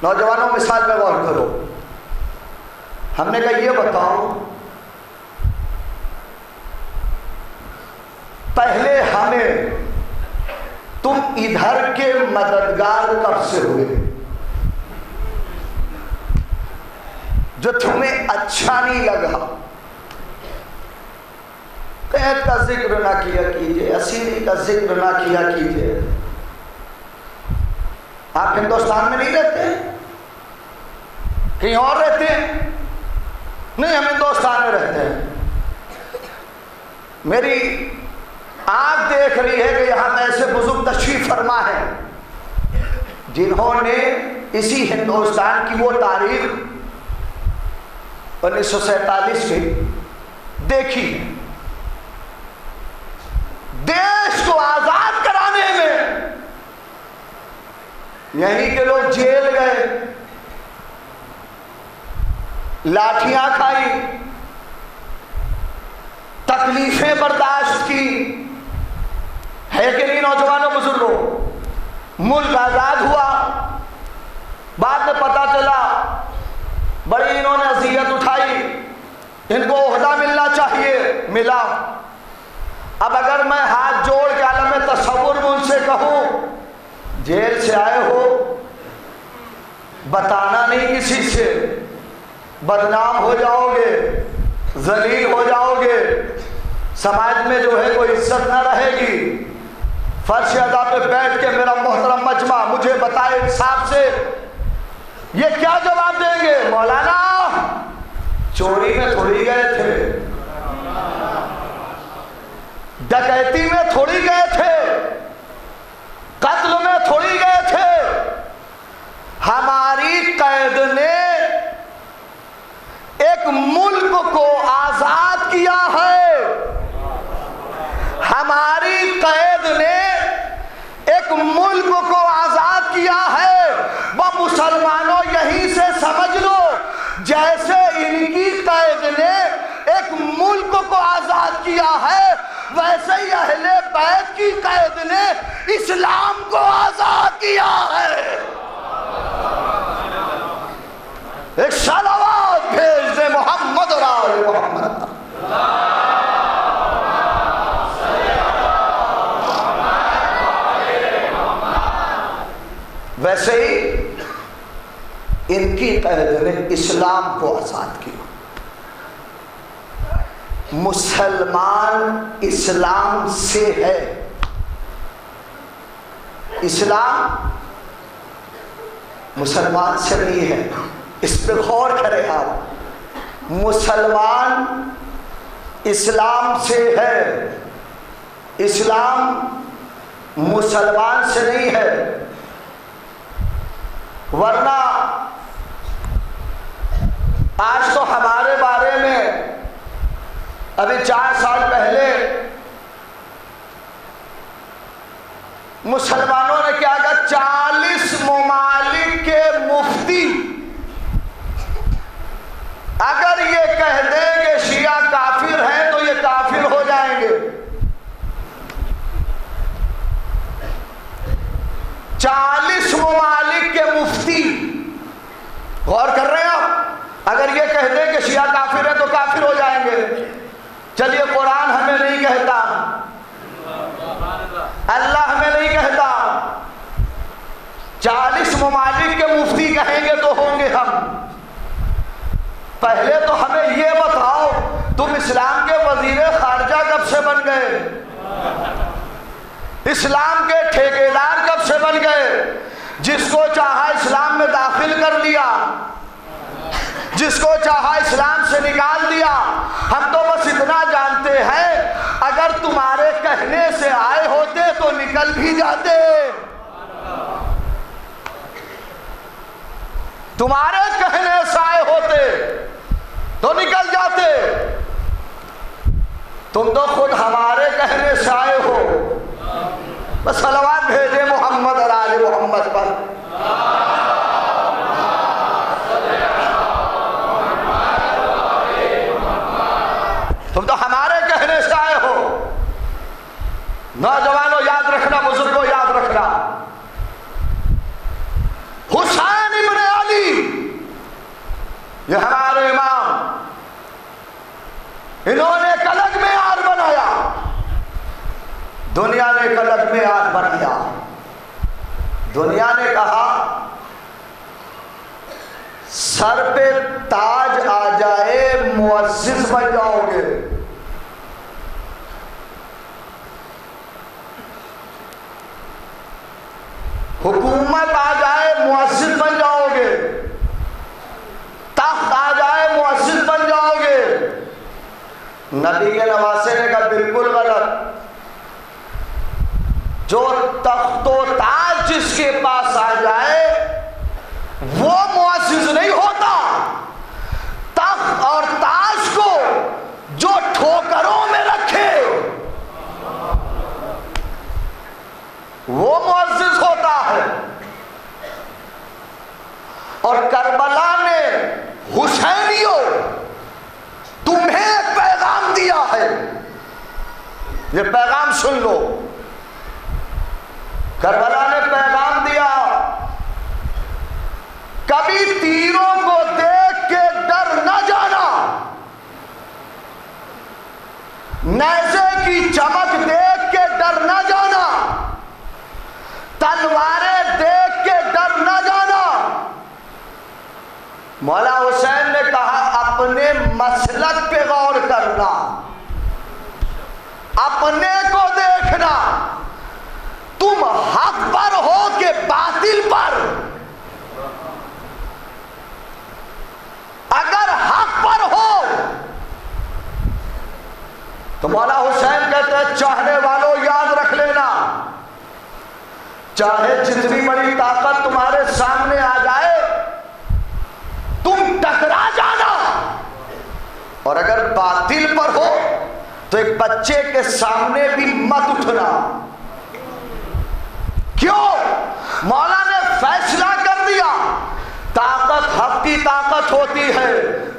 نوجوانوں مثال پہ غور کرو. ہم نے کہا یہ بتاؤ پہلے ہمیں تم ادھر کے مددگار کب سے ہوئے جو تمہیں اچھا نہیں لگا؟ قید کا ذکر نہ کیا کیجئے، اسیری کا ذکر نہ کیا کیجئے. آپ ہندوستان میں نہیں رہتے، کہیں اور رہتے ہیں؟ نہیں، ہم ہندوستان میں رہتے ہیں. میری آنکھ دیکھ رہی ہے کہ یہاں ایسے بزرگ تشریف فرما ہے جنہوں نے اسی ہندوستان کی وہ تاریخ 1947 کی دیکھی. دیش کو آزاد کرانے میں یہیں کے لوگ جیل گئے، لاٹھیاں کھائی، تکلیفیں برداشت کی. ہے کہ نہیں نوجوانوں بزرگوں؟ ملک آزاد ہوا، بعد میں پتا چلا بڑی انہوں نے اذیت اٹھائی، ان کو عہدہ ملنا چاہیے، ملا. اب اگر میں ہاتھ جوڑ کے عالم تصور میں ان سے کہوں جیل سے آئے ہو، بتانا نہیں کسی سے، بدنام ہو جاؤ گے، ذلیل ہو جاؤ گے، سماج میں جو ہے کوئی عزت نہ رہے گی. فرش ادا پہ بیٹھ کے میرا محترم مجمع مجھے بتائے انصاف سے یہ کیا جواب دیں گے؟ مولانا چوری میں تھوڑی گئے تھے، ڈکیتی میں تھوڑی گئے تھے، قتل میں تھوڑی گئے تھے. ہماری قید نے ایک ملک کو آزاد کیا ہے. ہماری قید نے ایک ملک کو آزاد کیا ہے. وہ مسلمانوں یہیں سے سمجھ لو جیسے ان کی قید نے ایک ملک کو آزاد کیا ہے ویسے ہی اہل بیت کی قید نے اسلام کو آزاد کیا ہے. ایک صلوات بھیج دے محمد اور آل محمد. ویسے ہی ان کی قید نے اسلام کو آزاد کیا. مسلمان اسلام سے ہے، اسلام مسلمان سے نہیں ہے. اس پہ غور کریں آپ. مسلمان اسلام سے ہے، اسلام مسلمان سے نہیں ہے. ورنہ آج تو ہمارے بارے میں ابھی 4 سال پہلے مسلمانوں نے کیا کہا 40 ممالک کے مفتی اگر یہ کہہ دیں کہ شیعہ کافر ہیں تو یہ کافر ہو جائیں گے. 40 ممالک کے مفتی، غور کر رہے ہیں آپ، اگر یہ کہہ دیں کہ شیعہ کافر ہے تو کافر ہو جائیں گے. چلیے قرآن ہمیں نہیں کہتا، اللہ ہمیں نہیں کہتا، 40 ممالک کے مفتی کہیں گے تو ہوں گے ہم. پہلے تو ہمیں یہ بتاؤ تم اسلام کے وزیر خارجہ کب سے بن گئے؟ اسلام کے ٹھیکیدار کب سے بن گئے؟ جس کو چاہا اسلام میں داخل کر لیا، جس کو چاہا اسلام سے نکال دیا. ہم تو بس اتنا جانتے ہیں اگر تمہارے کہنے سے آئے ہوتے تو نکل بھی جاتے. تمہارے کہنے سے آئے ہوتے تو نکل جاتے. تم تو خود ہمارے کہنے سے آئے ہو. بس صلوات بھیجے محمد اور آل محمد پر. تم تو ہمارے کہنے سے آئے ہو. نوجوانوں یاد رکھنا, بزرگوں یاد رکھنا, حسین ابن علی یہ ہمارے امام, انہوں نے کلک میں آر بنایا, دنیا نے کلک میں آر بنایا. دنیا نے کہا سر پہ تاج آ جائے معزز بن جاؤ گے. حکومت آ جائے معزز بن جاؤ گے. تخت آ جائے معزز بن جاؤ گے. نبی کے نواسے نے کہا بالکل غلط. جو تخت و تاج جس کے پاس آ جائے وہ معزز نہیں ہوتا. تخت اور تاج کو جو ٹھوکروں میں رکھے وہ معزز ہوتا ہے. اور کربلا نے حسینیوں تمہیں ایک پیغام دیا ہے, یہ پیغام سن لو. کربلا نے پیغام دیا, کبھی تیروں کو دیکھ کے ڈر نہ جانا, نیزے کی چمک دیکھ کے ڈر نہ جانا, تلواریں دیکھ کے ڈر نہ جانا. مولا حسین نے کہا اپنے مسلک پہ غور کرنا, اپنے کو دیکھنا. تم حق پر ہو کہ باطل پر؟ اگر حق پر ہو تو مولا حسین کہتے ہیں چاہنے والوں یاد رکھ لینا, چاہے جتنی بڑی طاقت تمہارے سامنے آ جائے تم ٹکرا جانا. اور اگر باطل پر ہو تو ایک بچے کے سامنے بھی مت اٹھنا. کیوں؟ مولا نے فیصلہ کر دیا. طاقت حق کی طاقت ہوتی ہے,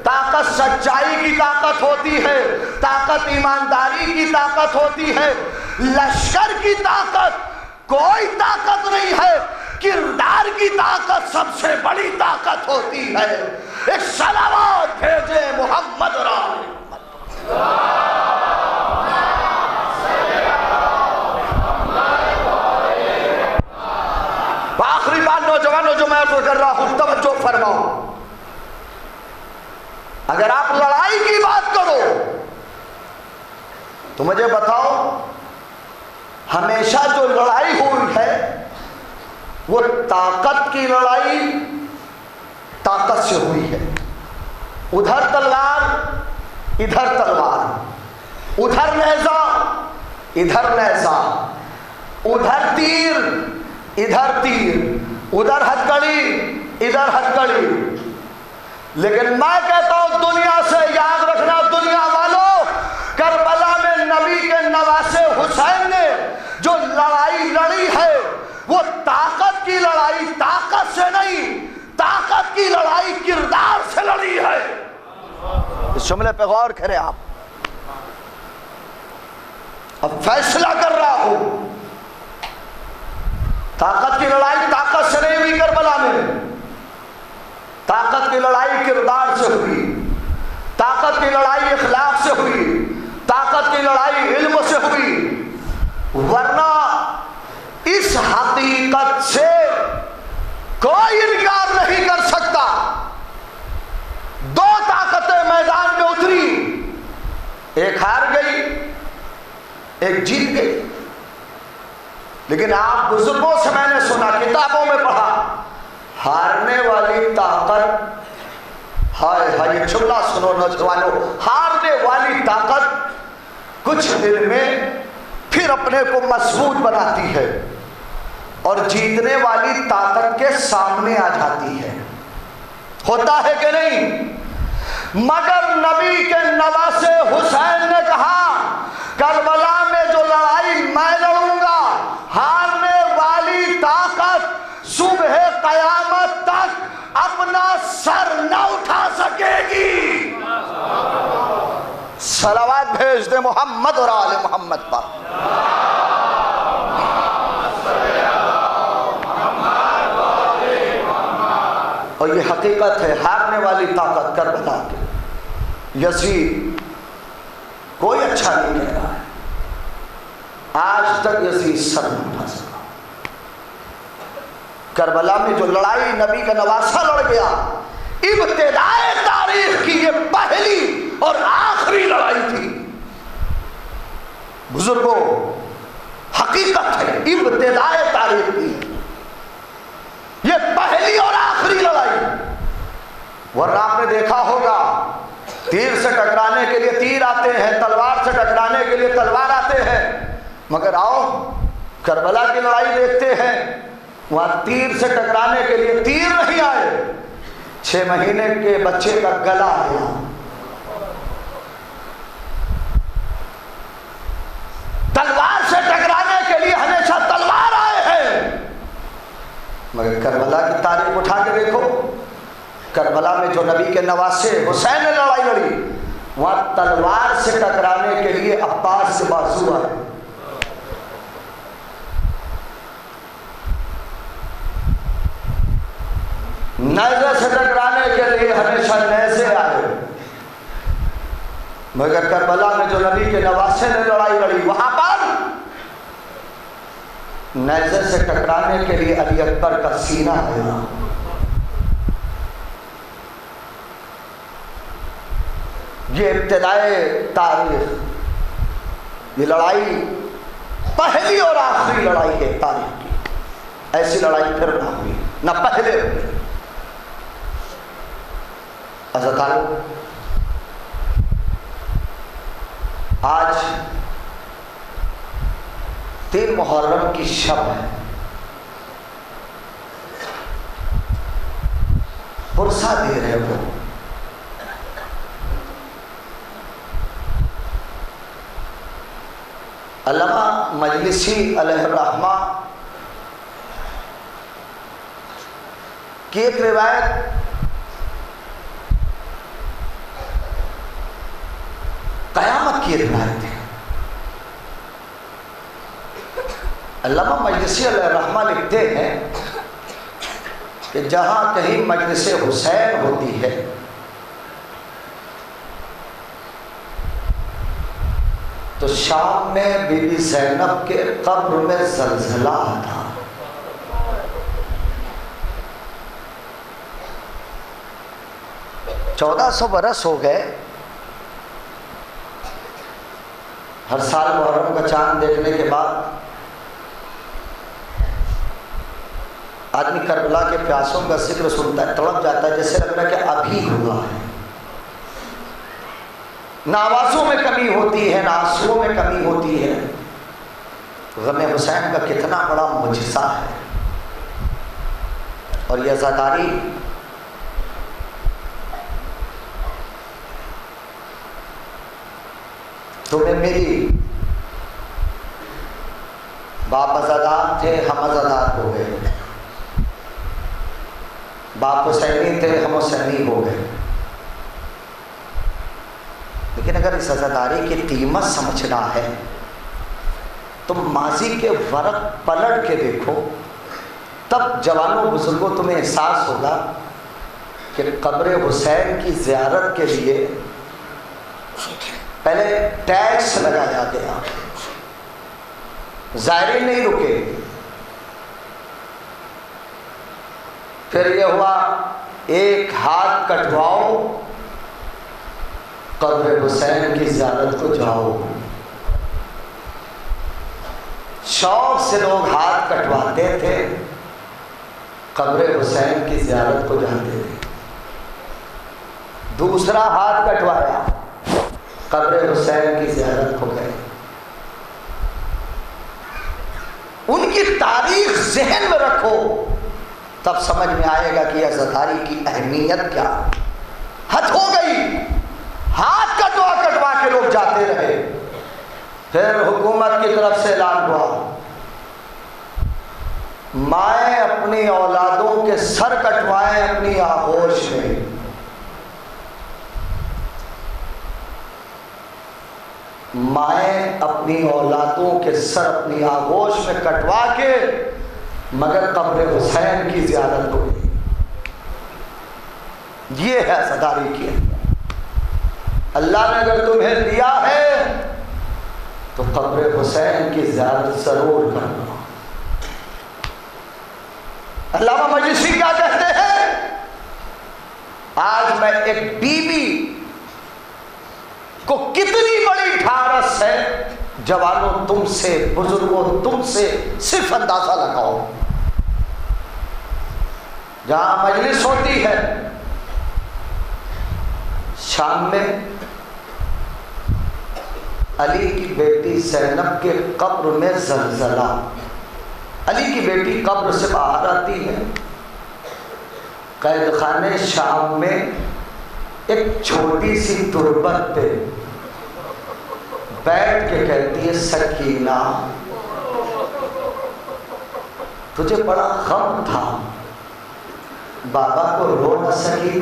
طاقت سچائی کی طاقت ہوتی ہے, طاقت ایمانداری کی طاقت ہوتی ہے. لشکر کی طاقت کوئی طاقت نہیں ہے, کردار کی طاقت سب سے بڑی طاقت ہوتی ہے. ایک صلوات بھیجے محمد رام. آخری بات نوجوانوں جو میں کر رہا ہوں توجہ فرماؤ. اگر آپ لڑائی کی بات کرو تو مجھے بتاؤ ہمیشہ جو لڑائی ہوئی ہے وہ طاقت کی لڑائی طاقت سے ہوئی ہے. ادھر تلوار ادھر تلوار, ادھر نیزہ ادھر نیزہ, ادھر تیر ادھر تیر, ادھر ہتھکڑی ادھر ہتھکڑی. لیکن میں کہتا ہوں دنیا سے یاد رکھنا, دنیا والوں, کربلا میں نبی کے نواسے حسین نے جو لڑائی لڑی ہے وہ طاقت کی لڑائی طاقت سے نہیں, طاقت کی لڑائی کردار سے لڑی ہے. اس جملے پہ غور کریں آپ. اب فیصلہ کر رہا ہوں, طاقت کی لڑائی طاقت سے نہیں ہوئی کربلا میں, طاقت کی لڑائی کردار سے ہوئی, طاقت کی لڑائی اخلاق سے ہوئی, طاقت کی لڑائی علم سے ہوئی. ورنہ اس حقیقت سے کوئی انکار نہیں کر سکتا. دو طاقتیں میدان میں اتری, ایک ہار گئی ایک جیت گئی. لیکن آپ بزرگوں سے میں نے سنا, کتابوں میں پڑھا, ہارنے والی طاقت ہائے ہائے یہ جملہ سنو نوجوانوں، ہارنے والی طاقت کچھ دن میں پھر اپنے کو مضبوط بناتی ہے اور جیتنے والی طاقت کے سامنے آ جاتی ہے. ہوتا ہے کہ نہیں؟ مگر نبی کے نواسے حسین نے کہا کربلا میں جو لڑائی میں لڑوں گا، ہارنے والی طاقت صبح قیامت تک اپنا سر نہ اٹھا سکے گی. صلوات بھیج دے محمد اور آل محمد پر. اور یہ حقیقت ہے، ہارنے والی طاقت کربلا کی. یزید کوئی اچھا نہیں کہہ رہا ہے، آج تک یزید سر نہیں اٹھا سکا. کربلا میں جو لڑائی نبی کا نواسہ لڑ گیا، ابتدائے تاریخ کی یہ پہلی اور آخری لڑائی تھی. بزرگوں حقیقت ہے، ابتدائے تاریخ کی یہ پہلی اور آخری لڑائی. ورنہ آپ نے دیکھا ہوگا تیر سے ٹکرانے کے لیے تیر آتے ہیں، تلوار سے ٹکرانے کے لیے تلوار آتے ہیں، مگر آؤ کربلا کی لڑائی دیکھتے ہیں، وہاں تیر سے ٹکرانے کے لیے تیر نہیں آئے، 6 مہینے کے بچے کا گلا آیا. تلوار سے ٹکرانے کے لیے ہمیشہ تلوار آئے ہیں، مگر کربلا کی تاریخ اٹھا کے دیکھو، کربلا میں جو نبی کے نواسے حسین نے لڑائی لڑی، وہاں تلوار سے ٹکرانے کے لیے عباس سے بازو آئے. نیزے سے ٹکرانے کے لیے ہمیشہ نیزے آئے، مگر کربلا میں جو نبی کے نواسے نے لڑائی لڑی، وہاں پر نیزے سے ٹکرانے کے لیے علی اکبر کا سینہ آیا. یہ ابتدائے تاریخ، یہ لڑائی پہلی اور آخری لڑائی ہے تاریخ کی. ایسی لڑائی پھر نہ ہوئی، نہ پہلے ہوئی. عزیزان، آج 3 محرم کی شب ہے. پرسہ دے رہے ہو، علامہ مجلسی علیہ الرحمہ کی ایک روایت قیامت کی روایت ہے. علامہ مجلسی علیہ الرحمہ لکھتے ہیں کہ جہاں کہیں مجلس حسین ہوتی ہے تو شام میں بی بی زینب کے قبر میں زلزلہ آتا. چودہ 1400 برس ہو گئے. ہر سال محرم کا چاند دیکھنے کے بعد آدمی کربلا کے پیاسوں کا ذکر سنتا ہے، تڑپ جاتا ہے، جیسے لگ رہا ہے کہ ابھی ہوا ہے. نہ آوازوں میں کمی ہوتی ہے، نہ آنسوؤں میں کمی ہوتی ہے. غم حسین کا کتنا بڑا معجزہ ہے. اور یہ عزاداری تمہیں میری باپ عزادار تھے، ہم عزادار ہو گئے. باپ حسینی تھے، ہم حسینی ہو گئے. لیکن اگر اس عزاداری کی قیمت سمجھنا ہے تو ماضی کے ورق پلٹ کے دیکھو، تب جوانوں بزرگوں تمہیں احساس ہوگا کہ قبر حسین کی زیارت کے لیے پہلے ٹیکس لگایا گیا، زائرین نہیں رکے. پھر یہ ہوا ایک ہاتھ کٹواؤ، قبر حسین کی زیارت کو جاؤ. شوق سے لوگ ہاتھ کٹواتے تھے، قبر حسین کی زیارت کو جاتے تھے. دوسرا ہاتھ کٹوایا، قبر حسین کی زیارت ہو گئی۔ ان کی تاریخ ذہن میں رکھو، تب سمجھ میں آئے گا کہ عزاداری کی اہمیت کیا۔ حد ہو گئی، ہاتھ کٹوا کے لوگ جاتے رہے۔ پھر حکومت کی طرف سے اعلان ہوا، مائیں اپنی اولادوں کے سر کٹوائیں اپنی آغوش میں۔ مائیں اپنی اولادوں کے سر اپنی آغوش میں کٹوا کے مگر قبر حسین کی زیارت ہو گئی۔ یہ ہے عزاداری کی۔ اللہ نے اگر تمہیں دیا ہے تو قبر حسین کی زیارت ضرور کرنا۔ علامہ مجلسی کیا کہتے ہیں؟ آج میں ایک بیوی کو کتنی بڑی ڈھارس ہے، جوانوں تم سے، بزرگوں تم سے صرف اندازہ لگاؤ۔ جہاں مجلس ہوتی ہے شام میں، علی کی بیٹی زینب کے قبر میں زلزلہ، علی کی بیٹی قبر سے باہر آتی ہے، قید خانے شام میں ایک چھوٹی سی تربت پہ بیٹھ کے کہتی ہے، سکینہ تجھے بڑا غم تھا، بابا کو رو نہ سکی،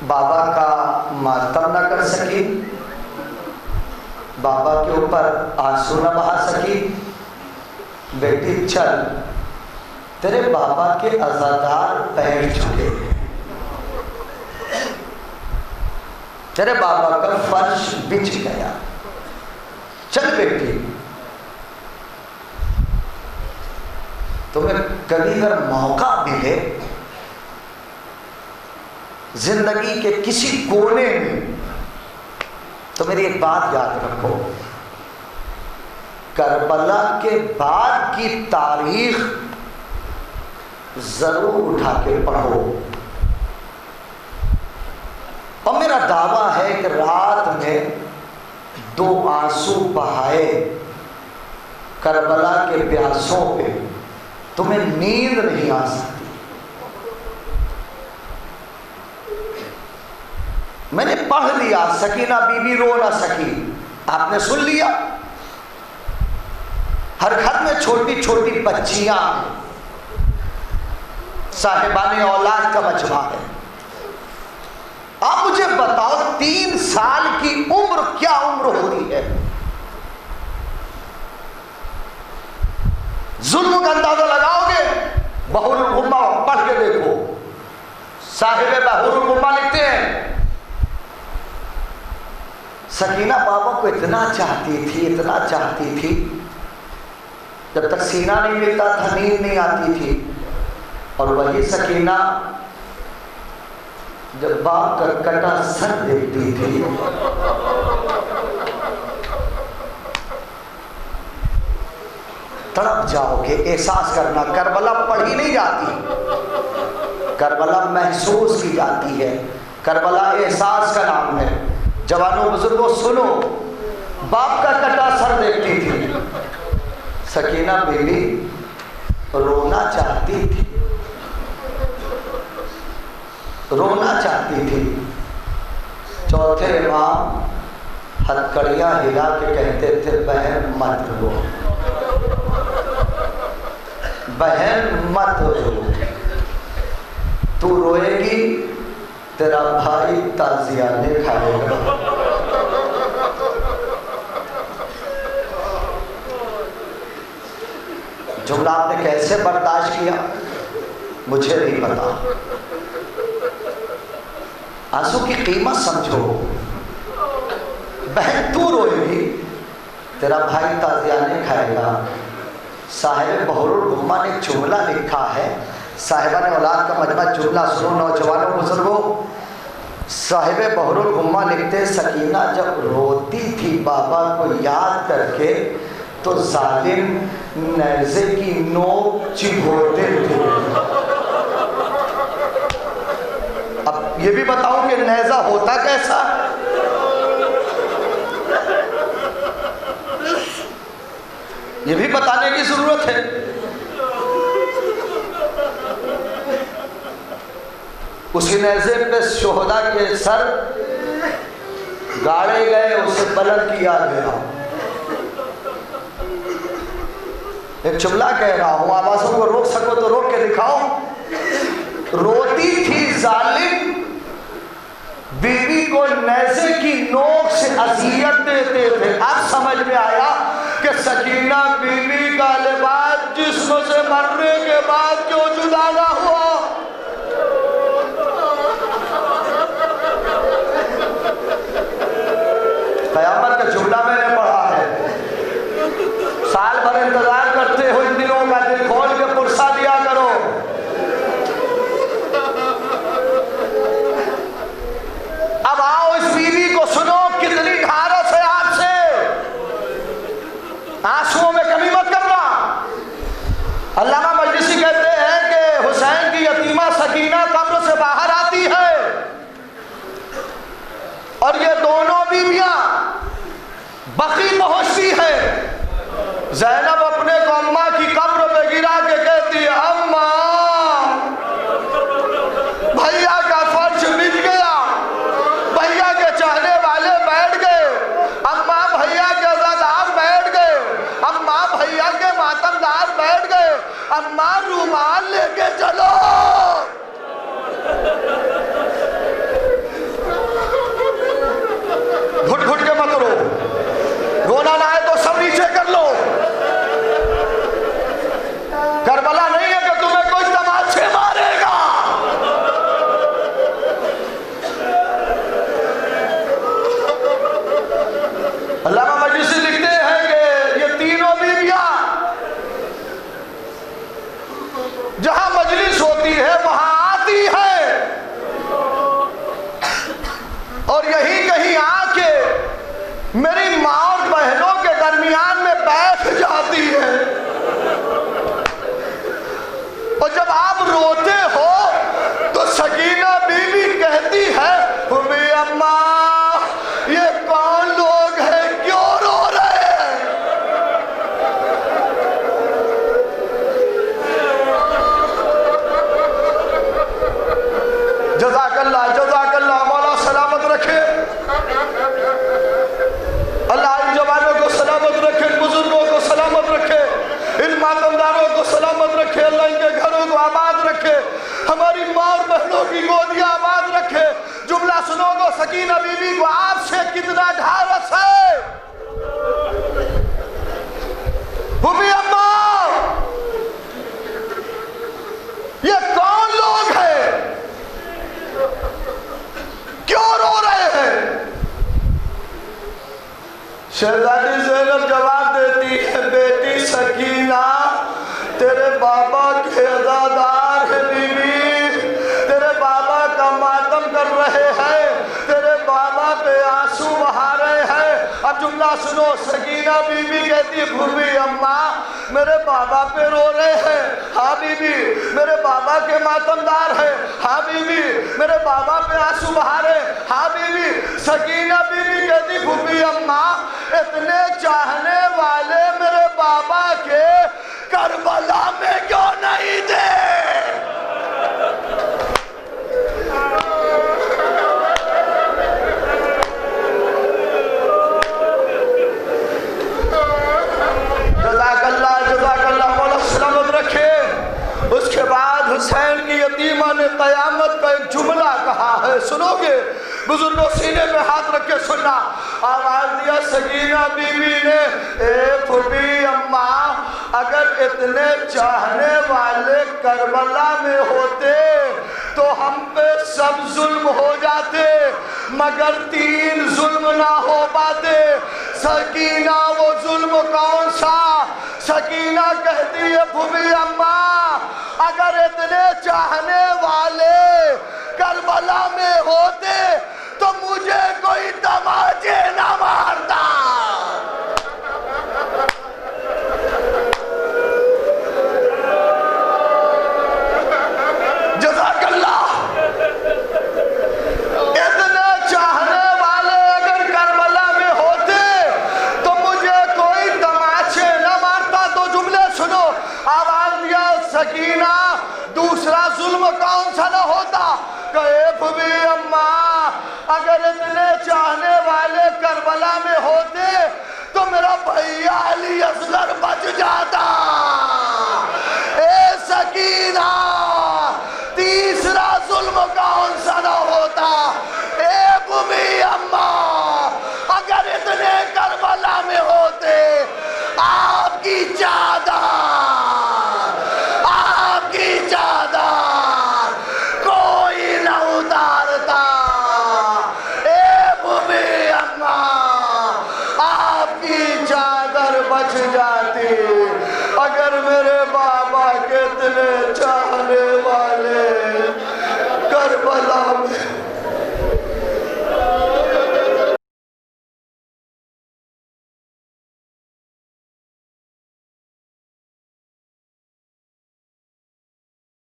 بابا کا ماتم نہ کر سکی، بابا کے اوپر آنسو نہ بہا سکی، بیٹی چل، تیرے بابا کے عزادار بیٹھ چکے، تیرے بابا کا فرش بچھ گیا، چل بیٹی۔ تمہیں کبھی اگر موقع ملے زندگی کے کسی کونے میں تو میری ایک بات یاد رکھو، کربلا کے بعد کی تاریخ ضرور اٹھا کے پڑھو۔ اور میرا دعویٰ ہے کہ رات میں 2 آنسو بہائے کربلا کے پیاسوں پہ تمہیں نیند نہیں آ سکتی۔ میں نے پڑھ لیا، سکینہ بی بی رو نہ سکی، آپ نے سن لیا۔ ہر گھر میں چھوٹی چھوٹی بچیاں صاحبان اولاد کا مجمع ہے۔ آپ مجھے بتاؤ 3 سال کی عمر کیا عمر ہوتی ہے؟ ظلم کا اندازہ لگاؤ گے؟ بحور الغمہ پڑھ کے دیکھو، صاحب بحور الغمہ لکھتے ہیں، سکینہ بابا کو اتنا چاہتی تھی، اتنا چاہتی تھی، جب تک سینہ نہیں ملتا تھا نیند نہیں آتی تھی، اور وہی سکینہ جب باپ کا کٹا سر دیکھتی تھی تڑپ جاؤ گے۔ احساس کرنا، کربلا پڑھی نہیں جاتی، کربلا محسوس کی جاتی ہے، کربلا احساس کا نام ہے۔ جوانوں بزرگوں سنو، باپ کا کٹا سر دیکھتی تھی سکینہ بی بی، رونا چاہتی تھی، رونا چاہتی تھی۔ چوتھے امام ہتھکڑیاں ہلا کے کہتے تھے، بہن مت رو، بہن مت رو، تو روئے گی تیرا بھائی تازیانے کھائے گا۔ جملہ آپ نے کیسے برداشت کیا مجھے نہیں پتا۔ آنسو کی قیمت سمجھو، بہن تو روئے گی تیرا بھائی تازیانے کھائے گا۔ صاحب بحور الغمہ نے جملہ لکھا ہے، صاحبان اولاد کا مجمع، جملہ سنو نوجوانوں بزرگوں۔ صاحب بحور الغمہ لکھتے، سکینہ جب روتی تھی بابا کو یاد کر کے تو ظالم نیزے کی نوک چبھوتے تھے۔ یہ بھی بتاؤں کہ نیزہ ہوتا کیسا ہے؟ یہ بھی بتانے کی ضرورت ہے۔ اس کی نیزے پہ شہداء کے سر گاڑے گئے، اسے بلند کیا گیا۔ ایک جملہ کہہ رہا ہوں، آوازوں کو روک سکو تو روک کے دکھاؤ۔ روتی تھی ظالم بیوی کو نیزے کی نوک سے اذیت دیتے تھے۔ اب سمجھ میں آیا کہ سکینہ بیوی کا لباس جسم سے مرنے کے بعد کیوں جدا نہ ہوا۔ قیامت کا جملہ میں نے پڑھا ہے، سال بھر انتظار کرتے ہو، ان دنوں کا دل کھول کے پرسہ دیا کرو۔ اب آؤ اس بیوی کو سنو، کتنی ڈھارس ہے آپ سے، آنسوؤں میں کمی مت کرنا۔ علامہ مجلسی کہتے ہیں کہ حسین کی یتیمہ سکینہ قبر سے باہر آتی ہے اور یہ دونوں بیویاں بقی پہنچتی ہے۔ زینب اپنے کو اماں کی قبر پہ گرا کے کہتی ہے، اماں بھیا کا فرش بچ گیا، بھیا کے چاہنے والے بیٹھ گئے، اماں بھیا کے عزادار بیٹھ گئے، اماں بھیا کے ماتمدار بیٹھ گئے، اماں رومال لے کے چلو۔ گھٹ گھٹ کے مت رو، رونا نہ آئے تو سب نیچے کر لو۔ کربلا نہیں ہے کہ تمہیں کوئی تماچے مارے گا۔ علامہ مجلسی لکھتے ہیں کہ یہ تینوں بیویاں جہاں مجلس ہوتی ہے وہاں آتی ہے اور یہی کہیں آ کے میری ماں اور بہنوں کے درمیان میں بیٹھ جاتی ہے، اور جب آپ روتے ہو تو سکینہ بیوی کہتی ہے، امی اماں یہ کون لوگ ہیں، کیوں رو رہے ہیں؟ جزاک اللہ، جزاک اللہ، مولا سلامت رکھے، اللہ ان جوانوں کو سلامت رکھے، ان بزرگوں کو سلامت رکھے، ان ماتمداروں کو سلامت رکھے، اللہ ان کے گھروں کو آباد رکھے، ہماری ماں اور بہنوں کی گودیاں آباد رکھے۔ جملہ سنو گو، سکینہ بیوی کو آپ سے کتنا ڈھارس ہے۔ امی اماں یہ کون لوگ ہیں، کیوں رو رہے ہیں؟ شہزادی زینب جواب دیتی ہے، بیٹی سکینہ تیرے بابا کے عزادار ہے، بیوی تیرے بابا کا ماتم کر رہے ہیں، تیرے بابا پہ آنسو بہا رہے ہیں۔ اب جملہ سنو، سکینہ بیوی کہتی ہے، بھومی اماں میرے بابا پہ رو رہے ہیں، ہاں بیوی میرے بابا کے ماتمدار ہیں، ہاں بیوی میرے بابا پہ آنسو بہا رہے ہیں، ہاں بیوی۔ سکینہ بیوی کہتی، بھومی اماں اتنے چاہنے والے میرے بابا کے کربلا میں کیوں نہیں تھے؟ جزاک اللہ، جزاک اللہ، مولا سلامت رکھے۔ اس کے بعد حسین کی یتیمہ نے قیامت کا ایک جملہ کہا ہے، سنو گے؟ بزرگوں سینے پہ ہاتھ رکھ کے سننا۔ آواز دیا سکینہ بیوی نے، اے پھوپھی اماں اگر اتنے چاہنے والے کربلا میں ہوتے تو ہم پہ سب ظلم ہو جاتے، مگر 3 ظلم نہ ہو پاتے۔ سکینہ وہ ظلم کون سا؟ سکینہ کہتی ہے، پھوپھی اماں اگر اتنے چاہنے والے کربلا میں ہوتے تو مجھے کوئی تماچے نہ مارتا۔ جزاک اللہ۔ آواز دیا سکینہ دوسرا ظلم کون سا نہ ہوتا؟ کہے بھی اماں اگر اتنے چاہنے والے کربلا میں ہوتے تو میرا بھیا علی اصغر بچ جاتا۔ اے سکینہ تیسرا ظلم کون سا نہ ہوتا؟ اے بمی اماں اگر اتنے کربلا میں ہوتے آپ کی چادر کوئی نہ اتارتا۔ اے بمی اماں آپ کی چادر بچ جاتی اگر میرے بابا کے اتنے چاہنے